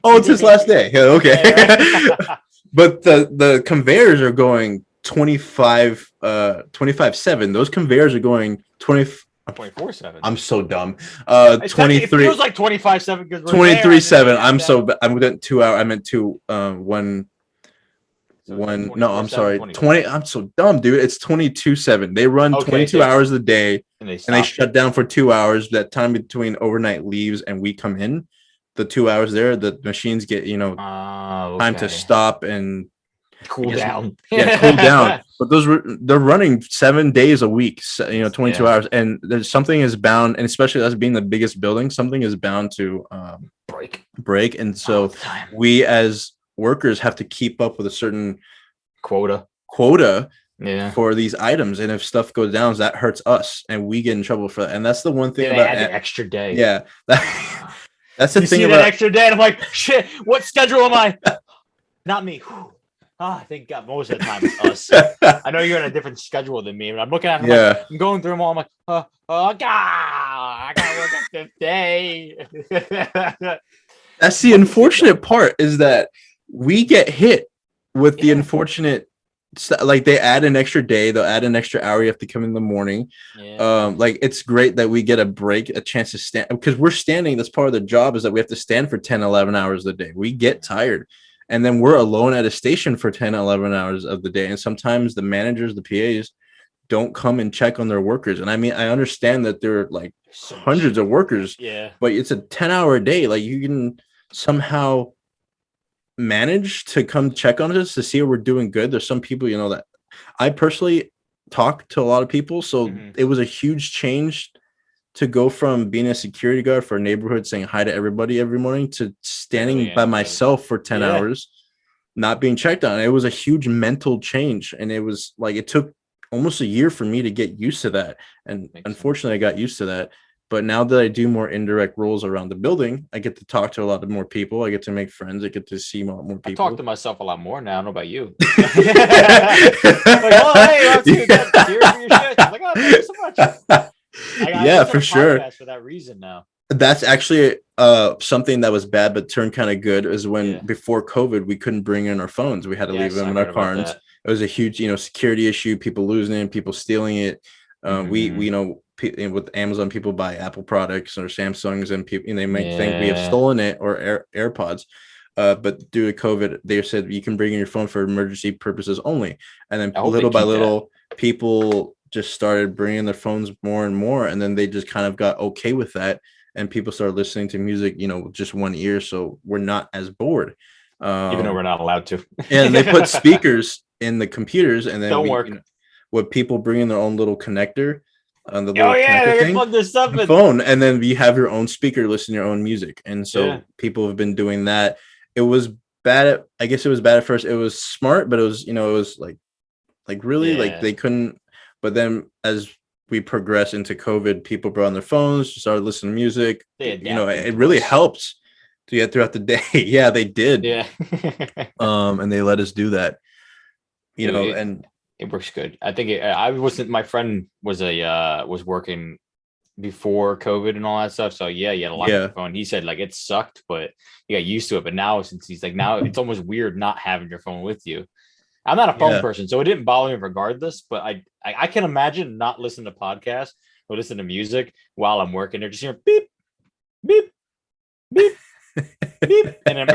Oh, it's his last day. Yeah, okay. Yeah, right. But the conveyors are going 25/7. Those conveyors are going 24/7. I'm so dumb. 23. It feels like 25/7 because 23/7. I'm meant 2 hours. I meant 1. No, I'm sorry. 20. I'm so dumb, dude. It's 22/7. They run 22 hours a day, and they shut down for 2 hours. That time between overnight leaves and we come in, the 2 hours there, the machines get time to stop and cool down. Cool down. But they're running 7 days a week, 22 hours, and there's something is bound, and especially us being the biggest building, something is bound to break, and so we as workers have to keep up with a certain quota for these items, and if stuff goes down, that hurts us, and we get in trouble for that. And that's the one thing about the extra day. Yeah, that's the thing about that extra day. And I'm like, shit, what schedule am I? Not me. I think most of the time it's us. I know you're on a different schedule than me, and I'm looking at them, I'm going through them all. I'm like, I gotta work a 5th day. That's the unfortunate part, is that we get hit with the unfortunate, like they add an extra day, they'll add an extra hour. You have to come in the morning. Like it's great that we get a break, a chance to stand, because we're standing. That's part of the job, is that we have to stand for 10, 11 hours a day. We get tired. And then we're alone at a station for 10, 11 hours of the day. And sometimes the managers, the PAs, don't come and check on their workers. And I mean, I understand that there are like hundreds of workers, but it's a 10-hour day. Like you can somehow manage to come check on us to see if we're doing good. There's some people, that I personally talk to a lot of people. So it was a huge change to go from being a security guard for a neighborhood, saying hi to everybody every morning, to standing by myself for 10 hours, not being checked on. It was a huge mental change. And it was like, it took almost a year for me to get used to that. And unfortunately, I got used to that. But now that I do more indirect roles around the building, I get to talk to a lot of more people. I get to make friends. I get to see more people. I talk to myself a lot more now. I don't know about you. Like, oh, hey, let's do that. Cheers for your shit. I'm like, oh, thank you so much. Yeah, for sure. For that reason now. That's actually something that was bad but turned kind of good, is when before COVID we couldn't bring in our phones. We had to leave them in our cars. It was a huge security issue, people losing it, people stealing it. We with Amazon, people buy Apple products or Samsungs, and people they might think we have stolen it, or AirPods. But due to COVID, they said you can bring in your phone for emergency purposes only. And then little by little, people just started bringing their phones more and more, and then they just kind of got okay with that, and people started listening to music with just one ear, so we're not as bored, even though we're not allowed to. And they put speakers in the computers, and then with people bringing their own little connector on the little connector thing, plug this up the phone, and then you have your own speaker, listen to your own music. And so people have been doing that. It was bad I guess it was bad at first. It was smart, but it was it was like really like they couldn't. But then as we progress into COVID, people brought on their phones, started listening to music. It really helps to get throughout the day. Yeah, they did. Yeah. And they let us do that. And it works good. I think my friend was working before COVID and all that stuff. So yeah, you had a lot on your phone. He said like it sucked, but you got used to it. But now since he's like now it's almost weird not having your phone with you. I'm not a phone person, so it didn't bother me regardless. But I can imagine not listening to podcasts or listen to music while I'm working. They're just hearing beep, beep, beep, beep, and then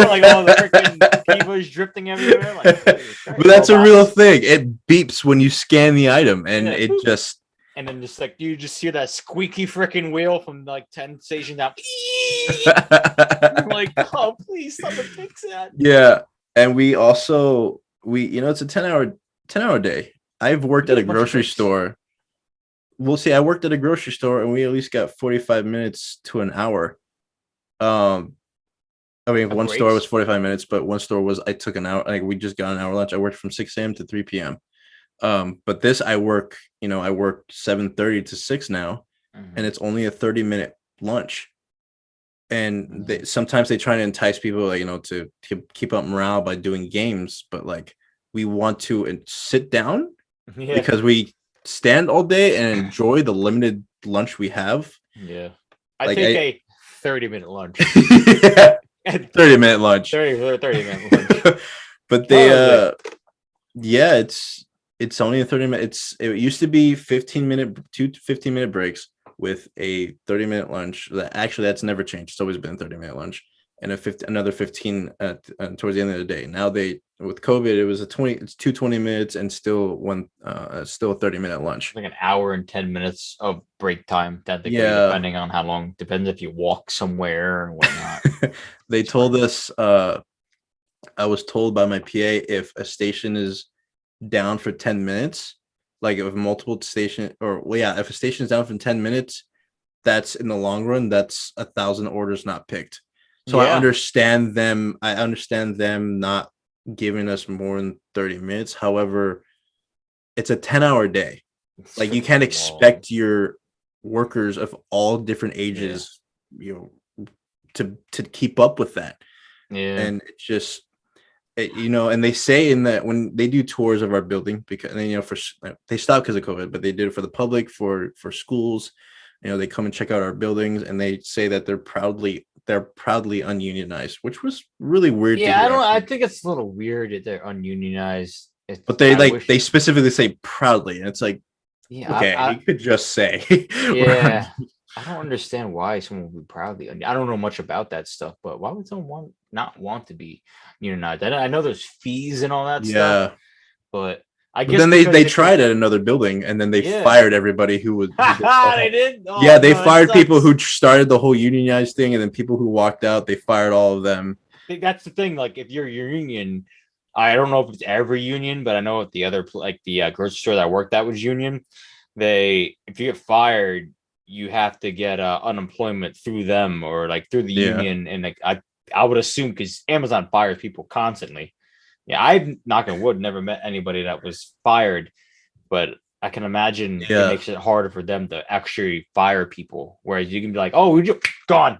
like all the freaking keyboards drifting everywhere. Like, but that's a real thing. It beeps when you scan the item, and it just. And then just like you just hear that squeaky freaking wheel from like 10 stations down. I'm like, oh, please, someone fix that. Yeah, and we it's a 10-hour day. I've worked at a grocery store. We'll see. I worked at a grocery store, and we at least got 45 minutes to an hour. I mean, one store was 45 minutes, but one store was I took an hour. Like we just got an hour lunch. I worked from 6 a.m. to 3 p.m. But this I work 7:30 to 6 now, and it's only a 30-minute lunch. And sometimes they try to entice people, to keep up morale by doing games, but like we want to sit down because we stand all day and enjoy the limited lunch we have. Yeah, I take a 30-minute lunch. 30-minute lunch. 30-minute lunch. But they, it's only a 30 minute. It used to be 15-minute breaks with a 30-minute lunch. That's never changed. It's always been 30-minute lunch and another 15 towards the end of the day. Now with COVID, it was it's 20 minutes and still a 30-minute lunch. Like an hour and 10 minutes of break time, technically, depending on how long. Depends if you walk somewhere or whatnot. They told us. I was told by my PA if a station is down for 10 minutes, like if multiple station if a station is down for 10 minutes, that's in the long run, that's 1,000 orders not picked. So I understand them not giving us more than 30 minutes. However, it's a 10-hour day. Like you can't expect your workers of all different ages, to keep up with that. Yeah. And it's just and they say in that when they do tours of our building, because they stopped because of COVID, but they did it for the public, for schools. They come and check out our buildings, and they say that they're proudly ununionized, which was really weird. Yeah, I think it's a little weird that they're ununionized. But they specifically say proudly, and it's like, you could just say. Yeah, I don't understand why someone would be proudly. I don't know much about that stuff, but why would someone not want to be unionized? I know there's fees and all that stuff, but I guess then they tried at another building, and then they fired everybody who was. They did. They fired people who started the whole unionized thing, and then people who walked out, they fired all of them. I think that's the thing. Like, if you're your union, I don't know if it's every union, but I know at the other, like the grocery store that I worked at was union. If you get fired, you have to get unemployment through them or like through the union, and like I would assume because Amazon fires people constantly. Yeah, I've, knock on wood, never met anybody that was fired, but I can imagine it makes it harder for them to actually fire people. Whereas you can be like, "Oh, we're just gone."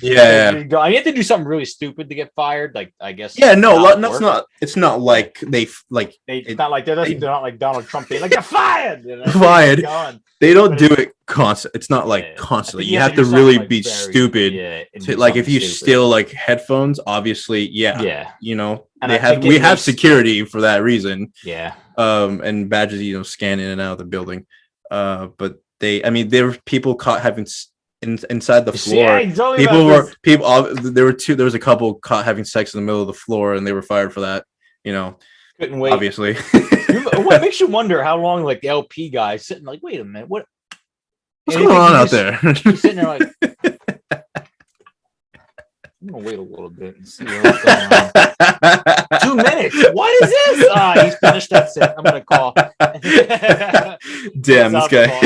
You have to do something really stupid to get fired. Like, I guess. Yeah, no, that's not. It's not like it's not like they're not like Donald Trump. They're like, "You're fired." Fired. They don't do it constant. It's not like constantly. You have to really be stupid. Like if you steal like headphones, obviously, And we have security for that reason. Yeah. And badges, scan in and out of the building. But there were people caught having inside the floor. There was a couple caught having sex in the middle of the floor, and they were fired for that. Couldn't wait. Obviously. What makes you wonder how long like the LP guy sitting like, wait a minute, what's going on out there? He's sitting there like, I'm gonna wait a little bit and see what's going on. 2 minutes. What is this? He's finished. That's it. I'm gonna call. Damn, this guy.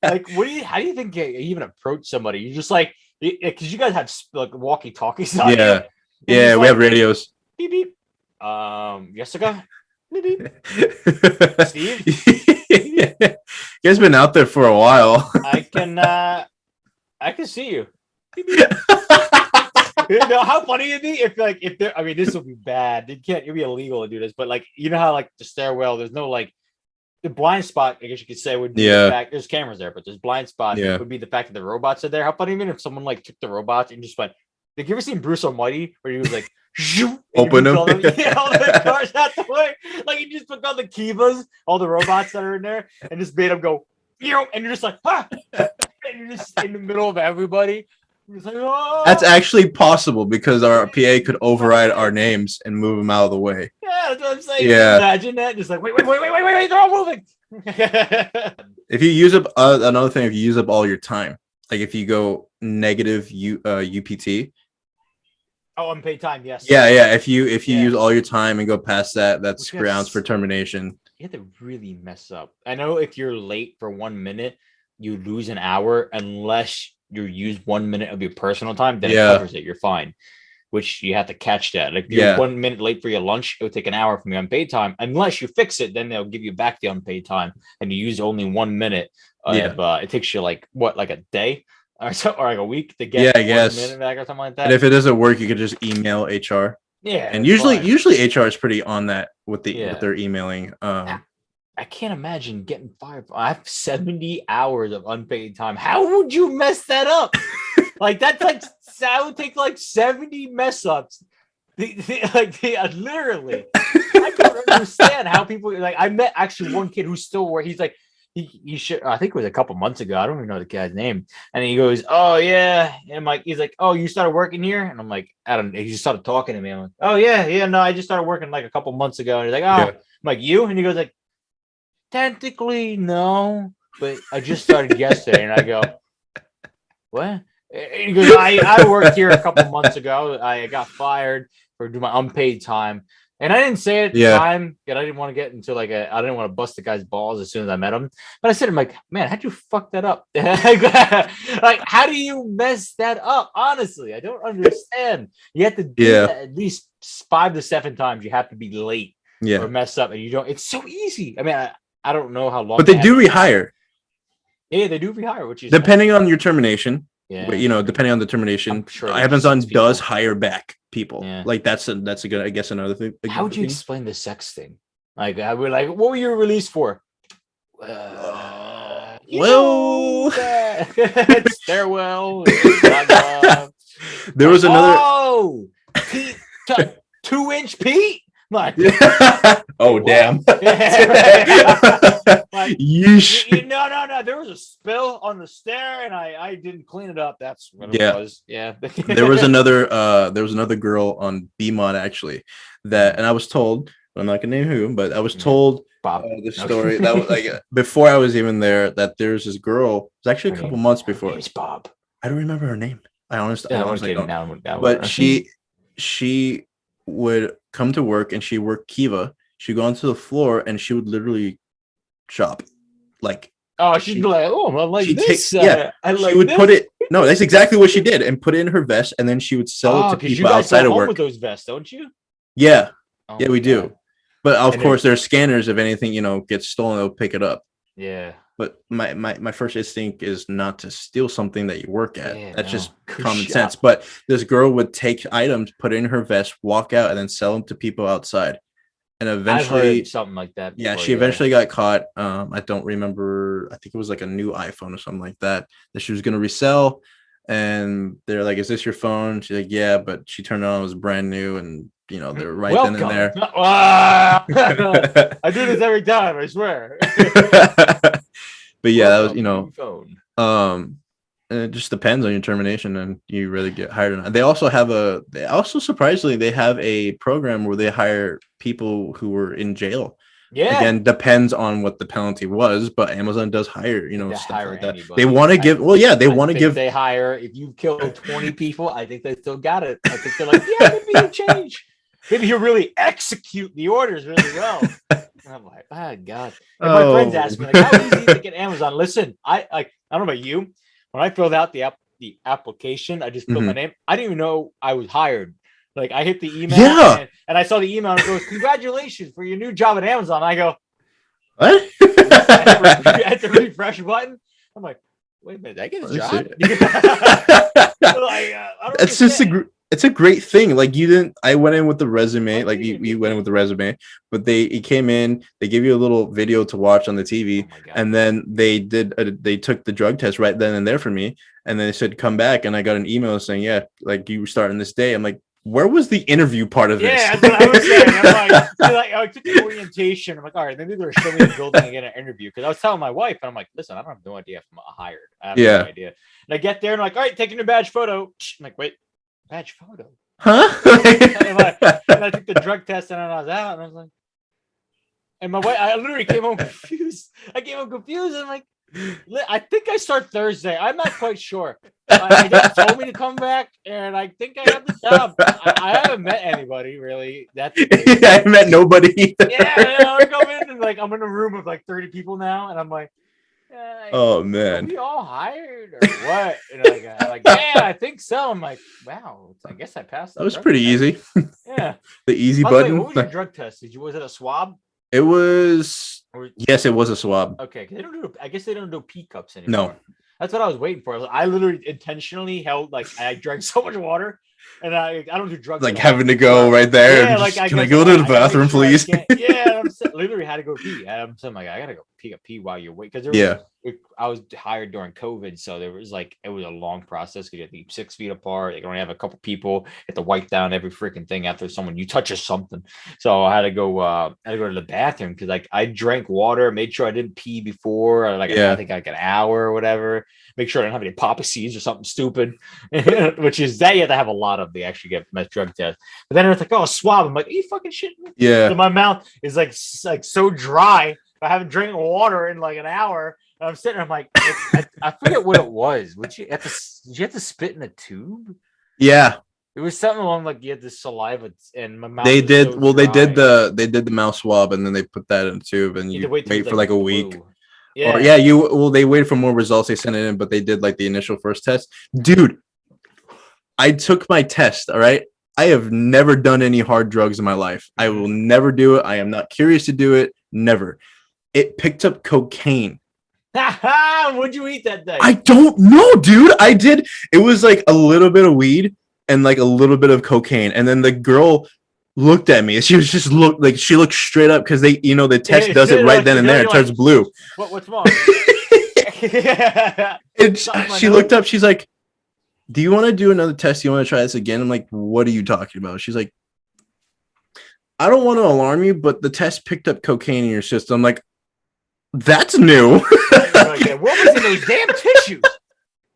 Like, how do you think you even approach somebody? You just like, because you guys have like walkie-talkies. Yeah, we have radios. Beep beep. Jessica. Beep beep. Steve. You guys been out there for a while. I can see you. Beep beep. How funny it'd be if there. I mean, this will be bad. It'd be illegal to do this, but like, how like the stairwell, there's no like the blind spot, I guess you could say, would be the fact there's cameras there, but there's blind spot would be the fact that the robots are there. How funny even if someone like took the robots and just went. Like, you ever seen Bruce Almighty where he was like, open them, all the cars out the way, like he just took all the Kivas, all the robots that are in there, and just made them go, and you're just like, and you're just in the middle of everybody. Like, oh. That's actually possible because our PA could override our names and move them out of the way. Yeah, that's what I'm saying. Yeah, imagine that. Just like, wait, they're all moving. If you use up another thing, if you use up all your time, like if you go negative UPT. Oh, unpaid time, yes. Yeah. If you use all your time and go past that, that's grounds for termination. You have to really mess up. I know if you're late for 1 minute, you lose an hour unless you use 1 minute of your personal time, then it covers it. You're fine. Which you have to catch that. Like if you're 1 minute late for your lunch, it would take an hour from your unpaid time. Unless you fix it, then they'll give you back the unpaid time and you use only 1 minute. It takes you like a day? Or like a week to get 1 minute back or something like that. And if it doesn't work, you could just email HR. Yeah. And usually HR is pretty on that with their emailing. I can't imagine getting fired. I have 70 hours of unpaid time. How would you mess that up? Like that would take like 70 mess ups. Literally. I don't understand how people like. I met actually one kid who's still where he's like. He should. I think it was a couple months ago. I don't even know the guy's name. And he goes, "Oh yeah," and I'm like, he's like, "Oh, you started working here?" And I'm like, "I don't." He just started talking to me. I'm like, "Oh yeah, no, I just started working like a couple months ago." And he's like, "Oh," I'm like, "You?" And he goes like, "Technically, no, but I just started yesterday." And I go, "What?" And he goes, "I worked here a couple months ago. I got fired for doing my unpaid time." And I didn't say it at the time, because I didn't want to get into I didn't want to bust the guy's balls as soon as I met him. But I said, I'm like, man, how'd you fuck that up? Like, how do you mess that up? Honestly, I don't understand. You have to do that at least 5 to 7 times. You have to be late or mess up, and you don't. It's so easy. I mean, I don't know how long. But they do rehire. Yeah, they do rehire, which is depending on your termination. Yeah, but, depending on the termination, sure Amazon does hire back people. Yeah. Like that's a good, I guess, another thing. How would you explain the sex thing? Like I would like, what were you released for? Stairwell. There was another. Oh, 2-inch Pete. Like, oh damn! Like, no. There was a spill on the stair, and I didn't clean it up. That's what it was. Yeah. There was another girl on BMod actually and I was told, I'm not gonna name who, but I was told the story that was like before I was even there that there's this girl. It was actually a couple months before. It's Bob. I don't remember her name. I honestly don't. But But she would come to work and she worked Kiva. She'd go onto the floor and she would literally shop. Like, she'd be like, "Oh, I like this." She would put it. No, that's exactly what she did, and put it in her vest, and then she would sell it to people outside of work. With those vests, don't you? Yeah, we do. But of course, there's scanners. If anything, gets stolen, they'll pick it up. Yeah. But my first instinct is not to steal something that you work at. That's just common sense. But this girl would take items, put it in her vest, walk out, and then sell them to people outside. And eventually, I've heard something like that. Before, she eventually got caught. I don't remember. I think it was like a new iPhone or something like that she was going to resell. And they're like, "Is this your phone?" She's like, "Yeah," but she turned it on. It was brand new, and they're right then and there. I do this every time. I swear. But yeah, that was and it just depends on your termination and you really get hired or not. They also surprisingly they have a program where they hire people who were in jail. Yeah. Again, depends on what the penalty was, but Amazon does hire, stuff like that. Anybody. They want to give. Well, yeah, they want to give. They hire. If you kill 20 people, I think they still got it. I think they're like, yeah, maybe you change. Maybe he'll really execute the orders really well. And I'm like, oh god. And my friends ask me, like, how easy is it to get Amazon? Listen, I don't know about you. When I filled out the application, I just filled my name. I didn't even know I was hired. Like I hit the email and I saw the email and it goes, "Congratulations for your new job at Amazon." I go, "What?" I had to refresh button. I'm like, "Wait a minute, I get a job?" it's a great thing. Like you didn't. I went in with the resume. Oh, Like you you went in with the resume, but he came in. They give you a little video to watch on the TV, my God. and then they took the drug test right then and there for me, and then they said come back, and I got an email saying yeah, like you were starting this day. I'm like, where was the interview part of this? Yeah, that's what I was saying. I'm like, I took the orientation. I'm like, all right, maybe they're showing me the building and get an interview. Because I was telling my wife, and I'm like, listen, I don't have no idea if I'm hired. I have no idea. And I get there and I'm like, all right, taking your badge photo. I'm like, wait, badge photo? Huh? and I took the drug test and I was out, and I was like, and my wife, I literally came home confused. And I'm like, I think I start Thursday. I'm not quite sure. They told me to come back, and I think I have the job. I haven't met anybody really. That's I met nobody either. Yeah, I come in and like I'm in a room with like 30 people now, and I'm like, oh man, are we all hired or what? And like, yeah, I think so. I'm like, wow, I guess I passed. That was pretty easy. Yeah, the easy by the button. way, what was your drug test? Was it a swab? It was. Yes, it was a swab. Okay, I guess they don't do pee cups anymore. No, that's what I was waiting for. I literally intentionally held like I drank so much water, and I don't do drugs. Like having to go right there. Yeah, like can I go to the bathroom, please? Yeah, literally had to go pee. I'm saying like I gotta go pee while you're waiting because I was hired during COVID, so it was a long process because you had to keep 6 feet apart. You can only have a couple people. You have to wipe down every freaking thing after someone you touches something. So I had to go. To the bathroom because like I drank water, made sure I didn't pee before. I think like an hour or whatever. Make sure I don't have any poppy seeds or something stupid, which is that you have to have a lot of. They actually get meth drug test. But then it's like, oh, swab. I'm like, are you fucking shitting me? Yeah. So my mouth is like so dry. I haven't drank water in like an hour. And I'm sitting there, I'm like, I forget what it was. Did you have to spit in a tube? Yeah. It was something along like you had the saliva and my mouth. They did. So well, dry. they did the mouth swab and then they put that in a tube and you wait for like a week. Yeah. Or they waited for more results. They sent it in, but they did like the initial first test. Dude, I took my test. All right. I have never done any hard drugs in my life. I will never do it. I am not curious to do it. Never. It picked up cocaine. What'd you eat that day? I don't know, dude. I did. It was like a little bit of weed and like a little bit of cocaine. And then the girl looked at me. She was just she looked straight up because the test does it right then and there. It turns blue. What's wrong? And she looked up. She's like, do you want to do another test? Do you want to try this again? I'm like, what are you talking about? She's like, I don't want to alarm you, but the test picked up cocaine in your system. I'm like, that's new. What was in those damn tissues?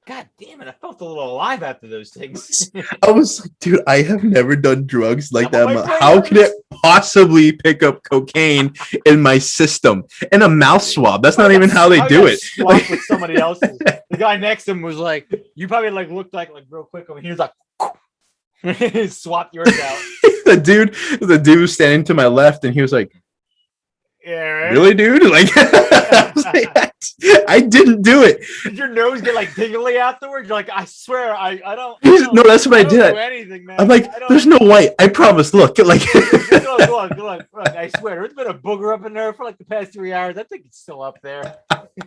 God damn it. I felt a little alive after those things. I was like, dude, I have never done drugs like that. How could it possibly pick up cocaine in my system? And a mouth swab. That's not even how they do it. Swap with somebody else's. The guy next to him was like, you probably like looked like real quick over here. He was like, swap yours out. The dude was standing to my left and he was like, yeah, right? Really, dude? Like, I didn't do it. Did your nose get like tingly afterwards? You're like, I swear, I don't. No, that's what I did. Do anything, man. I'm like, there's no white. I promise. Look, like, look. I swear, there's been a booger up in there for like the past 3 hours. I think it's still up there.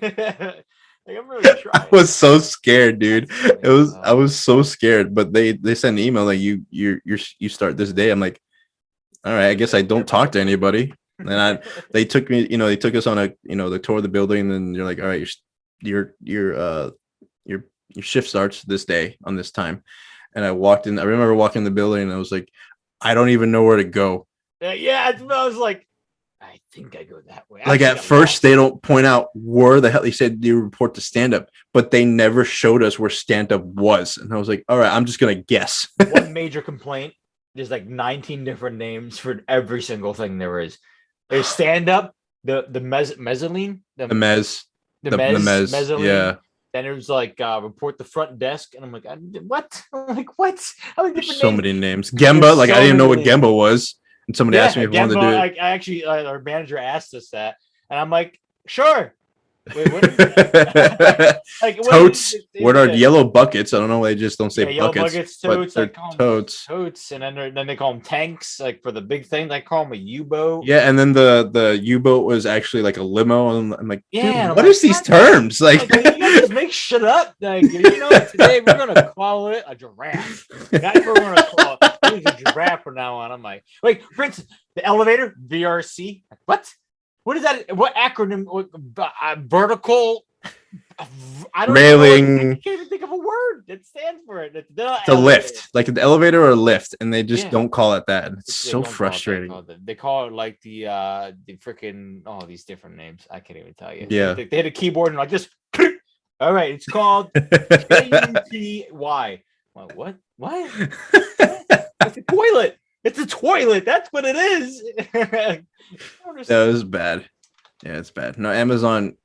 Like, I'm really trying. I was so scared, dude. I was so scared. But they sent an email like you start this day. I'm like, all right, I guess I don't talk to anybody. And they took me, they took us on the tour of the building, and you're like, all right, your shift starts this day on this time. And I remember walking in the building and I was like, I don't even know where to go. Yeah, I was like, I think I go that way. Like at first they don't point out where the hell. They said you report to stand up, but they never showed us where stand up was. And I was like, all right, I'm just going to guess. One major complaint. There's like 19 different names for every single thing there is. There's stand up, the mezzanine, the mezzanine. Yeah. Then it was like report the front desk, and I'm like, what? I'm like, what? How many different names? Many names. Gemba, like I didn't know what Gemba was, and somebody asked me if I wanted to do it. I actually, our manager asked us that, and I'm like, sure. Wait, what is that? Like Totes. What are yellow buckets? I don't know why they just don't say yellow buckets. buckets, but totes. they're I call them totes. totes, and then they call them tanks. Like for the big thing, they call them a U-boat. Yeah, and then the U-boat was actually like a limo. And I'm like, dude, Yeah, what is these terms? Like, you guys just make shit up. Like, today we're gonna call it a giraffe. That's what we're gonna call it. It's a giraffe from now on. I'm like, wait, for instance, the elevator, VRC. What? What is that? What acronym? Vertical. I don't railing. Even know, I can't even think of a word that stands for it. It's a lift, like an elevator or a lift, and they just don't call it that. It's so frustrating. They call it like the freaking these different names. I can't even tell you. Yeah, they had a keyboard and like this. All right, it's called KUTY. What? It's a toilet. It's a toilet. That's what it is. That was bad. Yeah, it's bad. No, Amazon.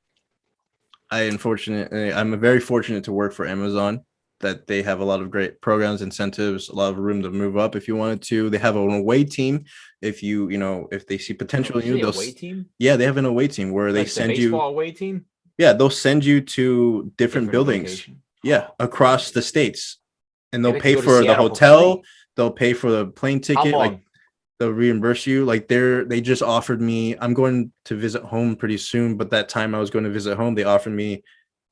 I'm very fortunate to work for Amazon, that they have a lot of great programs, incentives, a lot of room to move up if you wanted to. They have an away team. If if they see potential in you, they'll away team. Yeah, they have an away team where they send you away team. Yeah, they'll send you to different buildings. Location. Yeah, across the states, and they'll pay for the hotel. They'll pay for the plane ticket. Like, they'll reimburse you. Like, they just offered me. I'm going to visit home pretty soon, but that time I was going to visit home, they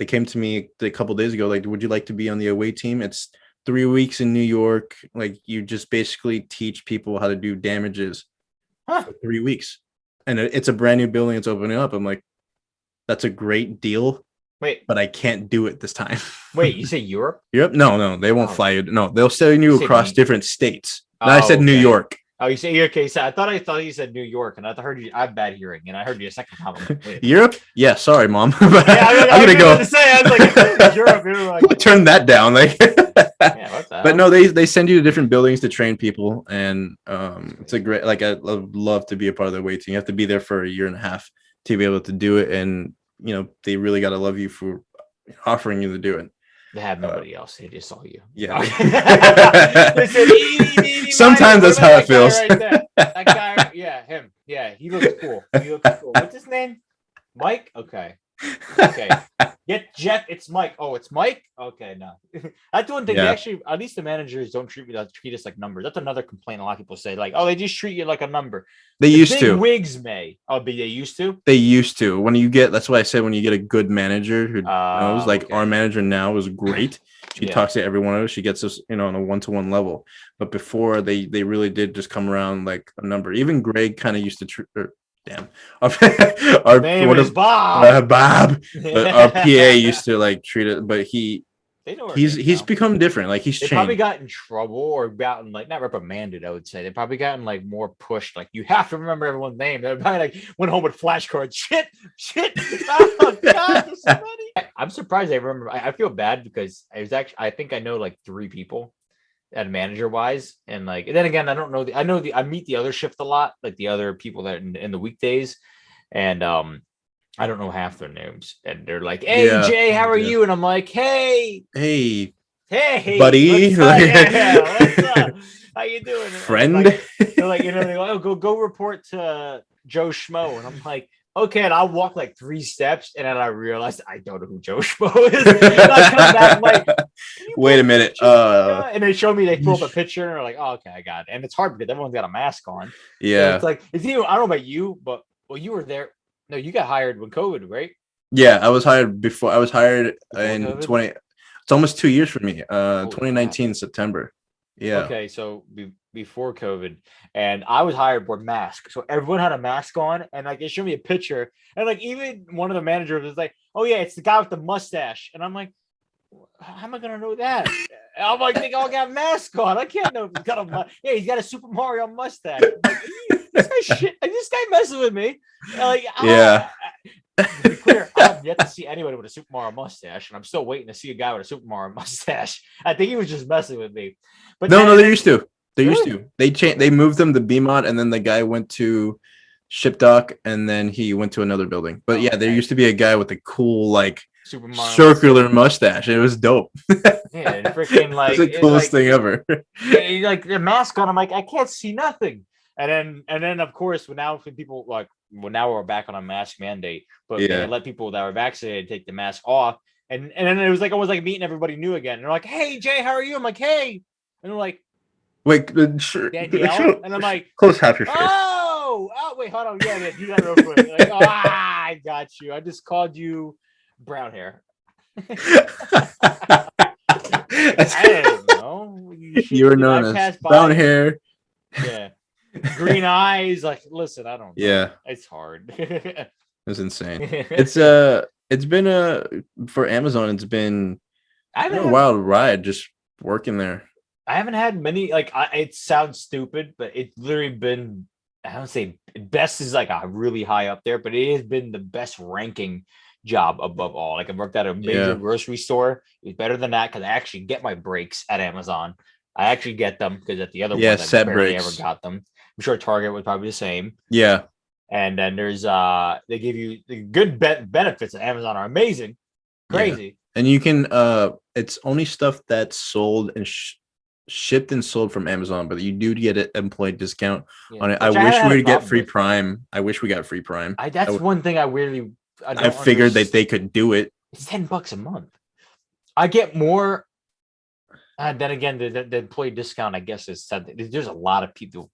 came to me a couple days ago. Like, would you like to be on the away team? It's 3 weeks in New York. Like, you just basically teach people how to do damages for 3 weeks, and it's a brand new building. It's opening up. I'm like, that's a great deal. Wait, but I can't do it this time. Wait, you say Europe? Europe? No, they won't fly you. No, they'll send you across different states. No, I said New York. Oh, you say okay. So I thought you said New York, and I heard you. I have bad hearing, and I heard you a second time. Europe? Yeah, sorry, Mom. I'm gonna go. I was like, Europe. Like, turn that down. Like, but no, they send you to different buildings to train people, and it's a great. Like, I'd love to be a part of the away team. You have to be there for 1.5 years to be able to do it, and they really got to love you for offering you to do it. They have nobody else. They just saw you. Yeah. They said, sometimes that's how it feels. That guy, yeah, him. Yeah, he looks cool. What's his name? Mike? Okay. Get Jeff. It's Mike. Oh, it's Mike? Okay, no. That's one thing. They actually, at least the managers don't treat us like numbers. That's another complaint a lot of people say. Like, they just treat you like a number. They used to. Wigs may. Oh, but they used to? They used to. That's why I said when you get a good manager who knows, like our manager now is great. She talks to every one of us. She gets us, on a one-to-one level. But before, they really did just come around like a number. Even Greg kind of used to damn. Our name is Bob. Bob. But our PA used to like treat it, but he's become different. Like, he's changed. Probably got in trouble or gotten like not reprimanded. I would say they probably gotten like more pushed. Like, you have to remember everyone's name. They probably like went home with flashcards. Shit. Oh God, there's so many. I'm surprised I remember. I feel bad because I think I know like 3 people. And manager wise, and like, and then again, I don't know. I meet the other shift a lot, like the other people that in the weekdays, and I don't know half their names. And they're like, "Hey, Jay, how are you?" And I'm like, "Hey, buddy, what's up? How you doing, friend?" They're like, they go, "Oh, go report to Joe Schmo," and I'm like, okay, and I'll walk like 3 steps, and then I realized I don't know who Joe Schmo is. And I come back like, wait a minute. And they show me, they pull up a picture, and they're like, oh, okay, I got it. And it's hard because everyone's got a mask on. Yeah. So it's like, I don't know about you, but you were there. No, you got hired when COVID, right? Yeah, I was hired before. I was hired in COVID? It's almost 2 years for me. 2019 September. Yeah. Okay, so before COVID, and I was hired for mask, so everyone had a mask on, and like they showed me a picture, and like even one of the managers was like, "Oh yeah, it's the guy with the mustache," and I'm like, "How am I gonna know that?" I'm like, "They all got masks on. I can't know if he's got a he's got a Super Mario mustache." Like, this guy messing with me. Like, to be clear, I have yet to see anybody with a Super Mario mustache, and I'm still waiting to see a guy with a Super Mario mustache. I think he was just messing with me. But no, they used to. They moved them to BMOD, and then the guy went to Shipdock, and then he went to another building. But there used to be a guy with a cool like Super Mario circular mustache. It was dope. Yeah, and freaking like it's the coolest thing ever. Like the mask on, I'm like, I can't see nothing. And then of course, when people like well, now we're back on a mask mandate, but they Yeah. let people that were vaccinated take the mask off. And then it was like almost like meeting everybody new again. And they're like, "Hey Jay, how are you?" I'm like, "Hey," and they're like, Wait, sure, "Danielle," and I'm like, close half your face. "Oh, wait, hold on, yeah, do that real quick." Like, I got you. I just called you brown hair. I don't know. You were known as brown hair. Yeah. Green eyes. Like, listen, I don't know. Yeah. It's hard. It's insane. It's been for Amazon, it's been a wild ride just working there. I haven't had many, like, it sounds stupid, but it's literally been, I don't say best is like a really high up there, but it has been the best ranking job above all. Like, I worked at a major grocery store. It was better than that because I actually get my breaks at Amazon. I actually get them because at the other ones, I barely ever got them. I'm sure Target was probably the same. Yeah. And then there's they give you the good benefits at Amazon are amazing, crazy. Yeah. And you can it's only stuff that's sold and shipped and sold from Amazon, but you do get an employee discount on it. I wish we would get free Prime. I wish we got free Prime. That's one thing I figured that they could do it. It's $10 a month. I get more. Then again, the employee discount, I guess, is there's a lot of people.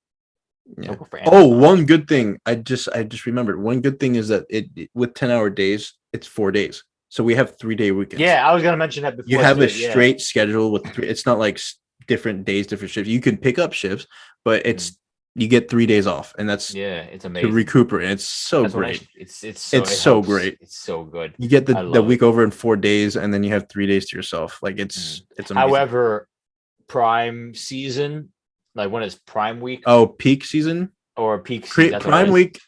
Yeah. Oh, one good thing. I just remembered. One good thing is that it with 10-hour days, it's 4 days. So we have 3-day weekends. Yeah, I was gonna mention that before. You have a straight schedule with it's not like different days, different shifts. You can pick up shifts, but you get 3 days off, and that's it's amazing to recuperate. It's so great. It's so great. It's so good. You get the week over in 4 days, and then you have 3 days to yourself. Like it's amazing. However, Prime season, like when it's Prime week. Oh, peak season or peak season. Prime week.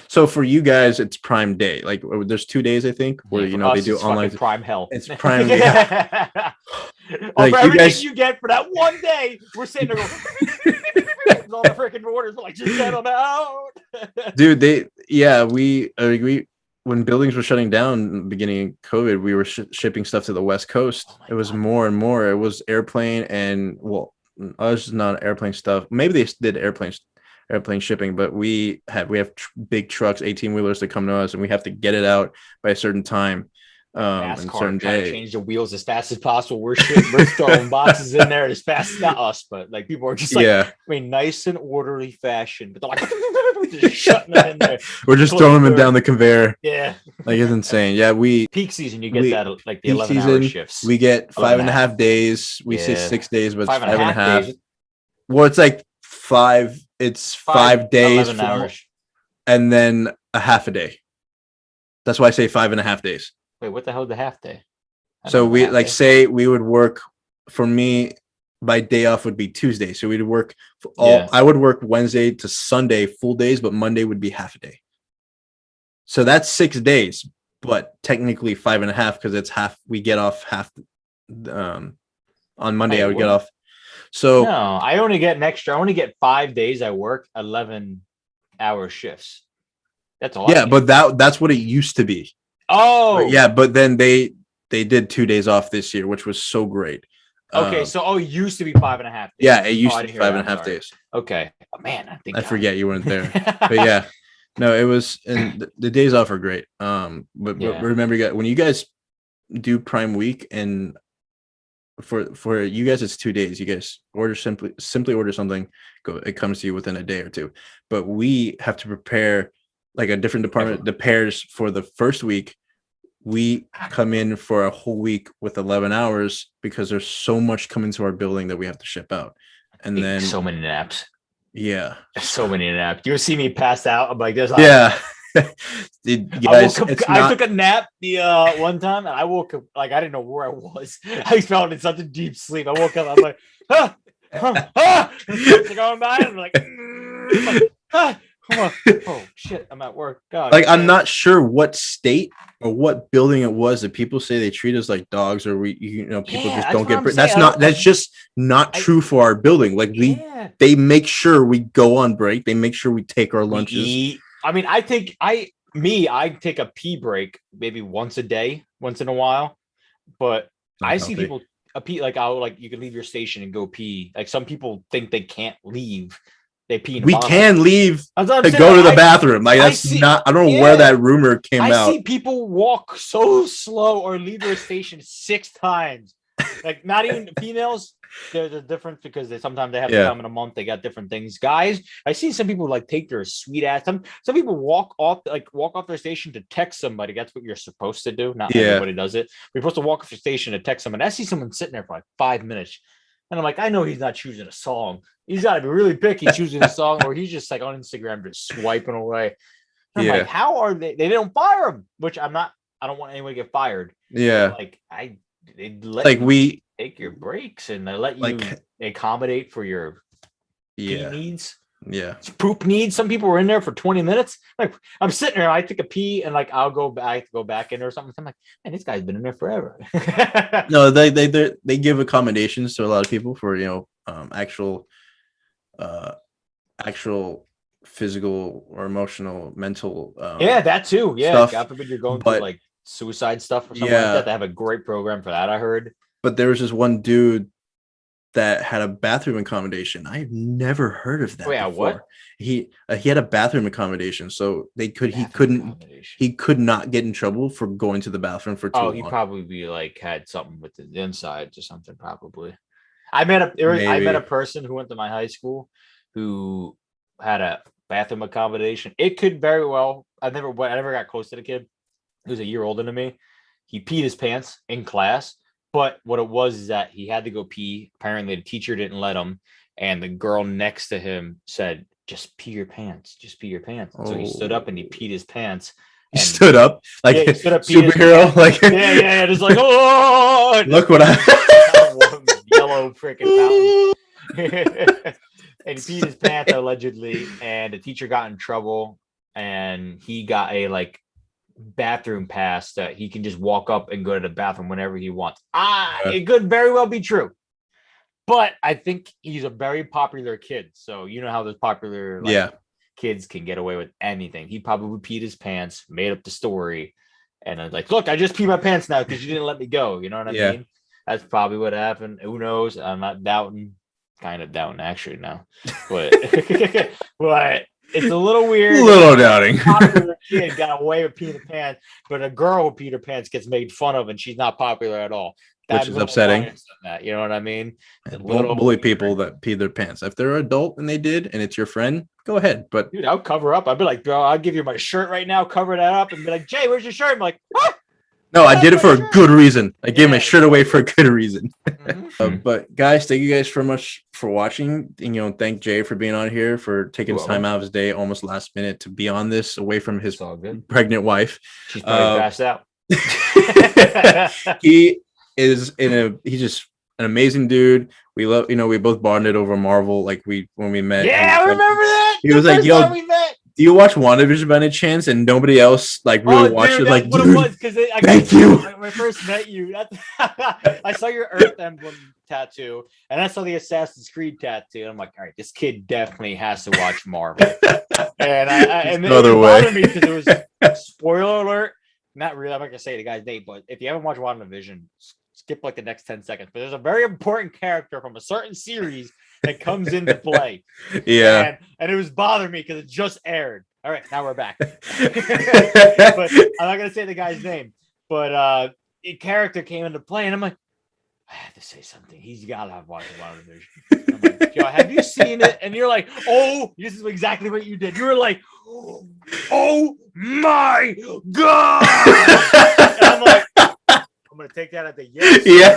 So for you guys, it's Prime Day. Like there's 2 days, I think, where they do online Prime hell. It's Prime. Like for everything you get for that one day, we're sitting there going, all the freaking orders, like just settle down. Dude, we when buildings were shutting down in the beginning of COVID, we were shipping stuff to the West Coast. It was more and more. It was airplane and us is not airplane stuff. Maybe they did airplane shipping, but we have big trucks, 18-wheelers that come to us, and we have to get it out by a certain time. And certain day. To change the wheels as fast as possible. We're throwing boxes in there as fast as not us, but like people are just like, I mean, nice and orderly fashion, but they're like just shutting them in there. We're just throwing them down the conveyor. Yeah, like it's insane. Yeah, peak season you get that like the 11-hour shifts. We get 5.5 days. We say 6 days, but it's 5.5 days. Well, it's like 5. It's 5 days, 11 hours, and then a half a day. That's why I say 5.5 days. Wait, what the hell is the half day? So we like say we would work. For me, my day off would be Tuesday. So we'd work I would work Wednesday to Sunday full days, but Monday would be half a day. So that's 6 days, but technically 5.5 because it's half. We get off half. On Monday, I would get off. So no, I only get an extra. I only get 5 days. I work 11-hour shifts. That's all. Yeah, but that's what it used to be. Oh, but then they did 2 days off this year, which was so great. Okay, so it used to be 5.5 days. Yeah, it used to be 5.5 days. Okay, man, I forget you weren't there, but yeah, no, it was, and the days off are great. But remember, when you guys do Prime Week, and for you guys, it's 2 days. You guys simply order something, it comes to you within a day or two. But we have to prepare. Like a different department, the pairs for the first week, we come in for a whole week with 11 hours because there's so much coming to our building that we have to ship out. And then so many naps. Yeah. So many naps. You see me pass out. I'm like, there's I took a nap the one time and I woke up like I didn't know where I was. I fell in such a deep sleep. I woke up, I'm like, going by, and I'm like, oh shit, I'm at work. God, like I'm not sure what state or what building it was that people say they treat us like dogs, or people just don't get. That's just not true for our building. Like they make sure we go on break. They make sure we take our lunches. I mean, I take a pee break maybe once a day, once in a while, but I see people pee like you can leave your station and go pee. Like some people think they can't leave they pee in a We bottle. can leave That's what I'm to saying. go to Like, the bathroom. Like that's not. I don't know where that rumor came out. I see people walk so slow or leave their station 6 times. Like not even females. There's a difference because sometimes they have to come in a month. They got different things. Guys, I see some people like take their sweet ass. Some people walk off their station to text somebody. That's what you're supposed to do. Not everybody does it. You're supposed to walk off your station to text someone. I see someone sitting there for like 5 minutes, and I'm like, I know he's not choosing a song. He's got to be really picky choosing a song, or he's just like on Instagram just swiping away. And I'm like, how are they? They don't fire him, which I'm not. I don't want anyone to get fired. Yeah, like they let you take your breaks and they let you accommodate for your pee needs. Yeah, poop needs. Some people were in there for 20 minutes. Like I'm sitting there, I take a pee and like I'll go back in or something. I'm like, man, this guy's been in there forever. No, they give accommodations to a lot of people for actual physical or emotional, mental. That too. Yeah, stuff. God forbid you're going through like suicide stuff or something like that. They have a great program for that, I heard. But there was this one dude that had a bathroom accommodation. I've never heard of that before. What? He had a bathroom accommodation, so he could not get in trouble for going to the bathroom for too long. He probably like had something with the insides or something. Probably. I met a person who went to my high school who had a bathroom accommodation. It could very well. I never got close to the kid. He was a year older than me. He peed his pants in class. But what it was is that he had to go pee. Apparently, the teacher didn't let him. And the girl next to him said, just pee your pants. Just pee your pants. So he stood up and he peed his pants. He stood up like a superhero? Like yeah. Just like, oh! Look what I... Yellow freaking fountain. And he peed his pants, allegedly. And the teacher got in trouble. And he got a, bathroom pass that he can just walk up and go to the bathroom whenever he wants. It could very well be true, but I think he's a very popular kid. So you know how those popular kids can get away with anything. He probably peed his pants, made up the story, and I was like, look, I just peed my pants now because you didn't let me go. You know what I mean? That's probably what happened. Who knows? I'm not doubting, kind of doubting actually now, but but it's a little weird. A little doubting. A popular kid got away with peeing her pants, but a girl with peeing her pants gets made fun of, and she's not popular at all. Which is upsetting. You know what I mean? Don't bully people that pee their pants. If they're an adult and they did, and it's your friend, go ahead. But dude, I'll cover up. I'd be like, bro, I'll give you my shirt right now. Cover that up, and be like, Jay, where's your shirt? I'm like, what? No, I did it for a good reason. I gave my shirt away for a good reason. But guys, thank you guys so much for watching. And, thank Jay for being on here, for taking his time out of his day, almost last minute, to be on this away from his pregnant wife. She's probably passed out. He's just an amazing dude. We love, we both bonded over Marvel. Like when we met. Yeah, I remember that. He was like, yo, do you watch WandaVision by any chance? And nobody else really watched it. Like, what it was, because thank you. When I first met you, I saw your Earth Emblem tattoo, and I saw the Assassin's Creed tattoo. And I'm like, all right, this kid definitely has to watch Marvel. And it bothered me because it was, spoiler alert, not really. I'm not gonna say the guy's name, but if you haven't watched WandaVision, skip the next 10 seconds. But there's a very important character from a certain series that comes into play. Yeah. And it was bothering me because it just aired. All right, now we're back. But I'm not gonna say the guy's name. But a character came into play, and I'm like, I have to say something. He's gotta have watched WandaVision. I'm like, yo, have you seen it? And you're like, oh, this is exactly what you did. You were like, oh my god. And I'm like, I'm gonna take that at the yes. Yeah.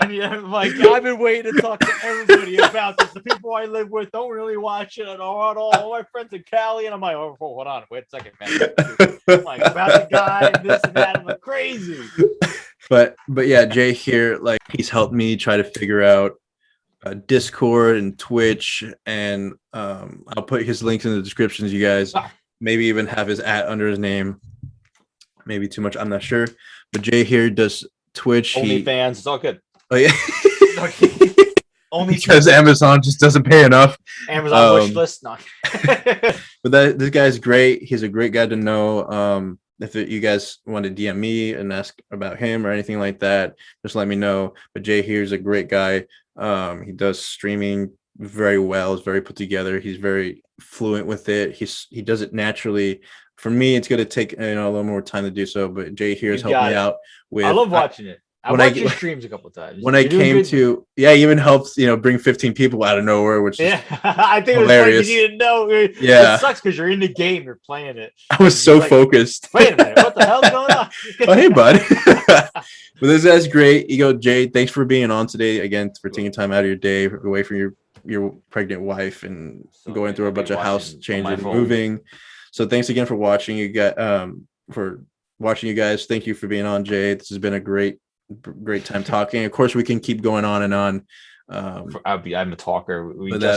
And I'm like, I've been waiting to talk to everybody about this. The people I live with don't really watch it at all. All my friends in Cali, and I'm like, oh, hold on, wait a second, man. I'm like, about the guy, this and that. I'm like, crazy. But yeah, Jay here, he's helped me try to figure out Discord and Twitch, and I'll put his links in the descriptions. You guys maybe even have his @ under his name. Maybe too much, I'm not sure. But Jay here does Twitch. OnlyFans, it's all good. Oh yeah. Only because Amazon just doesn't pay enough. Amazon wish list, no. But this guy's great. He's a great guy to know. If you guys want to DM me and ask about him or anything like that, just let me know. But Jay here is a great guy. He does streaming very well. Is very put together. He's very fluent with it. He does it naturally. For me, it's going to take a little more time to do so. But Jay here has helped me out with. I love watching it. I watched your streams a couple of times. When I came to, he even helped, bring 15 people out of nowhere, which is I think hilarious. It was funny you didn't know. Yeah, it sucks because you're in the game, you're playing it. I was so focused. Wait a minute, what the hell's going on? Oh, hey, bud. But this guy's great. Jay, thanks for being on today again, for taking time out of your day away from your pregnant wife and going through a bunch of house changes, moving. So thanks again for watching. You guys. Thank you for being on, Jay. This has been a great time talking. Of course, we can keep going on and on. I'm a talker.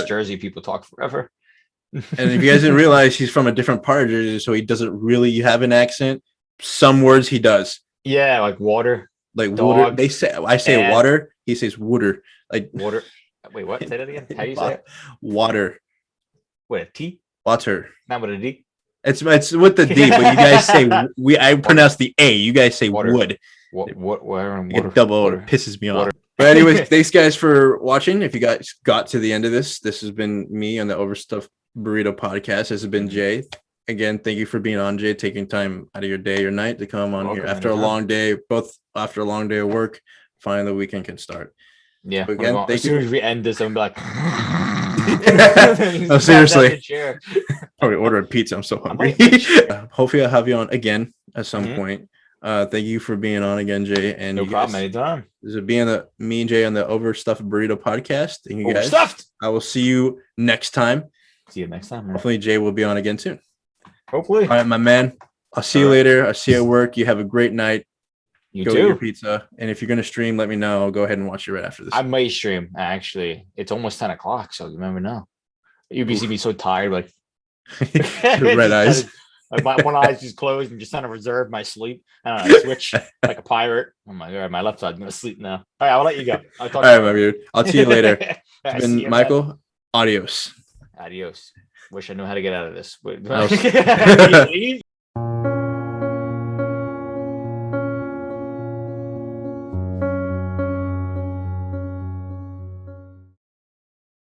Jersey people talk forever. And if you guys didn't realize, he's from a different part of Jersey, so he doesn't really have an accent. Some words he does. Yeah, like water. Like water. I say water. He says water. Like water. Wait, what? Say that again. How do you say it? Water. With a T? Water. Not with a D. It's with the D, but you guys say I pronounce the A. You guys say water. wood. Water. Double water. Pisses me off. But anyways, thanks guys for watching. If you guys got to the end of this has been me on the Overstuffed Burrito podcast. This has been Jay. Again, thank you for being on, Jay, taking time out of your day or night to come on here after a long day, both after a long day of work. Finally, the weekend can start. Yeah. So again, as soon as we end this, I'm like, oh, seriously. Probably order a pizza. I'm so hungry. Hopefully, I'll have you on again at some point. Thank you for being on again, Jay. And no problem, anytime. This is me and Jay on the Overstuffed Burrito podcast. Thank you guys. Overstuffed. I will see you next time. See you next time. Man. Hopefully, Jay will be on again soon. Hopefully. All right, my man. I'll see you later. I'll see you at work. You have a great night. You go too. Eat your pizza. And if you're going to stream, let me know. I'll go ahead and watch it right after this. I might stream, actually. It's almost 10 o'clock, so you never know. You'd see me so tired, like red eyes. Like my one eye's just closed and just trying to reserve my sleep. I switch like a pirate. Oh my god, my left side's gonna sleep now. All right, I'll let you go. All right, my dude. I'll see you later. It's been Michael. Man. Adios. Adios. Wish I knew how to get out of this.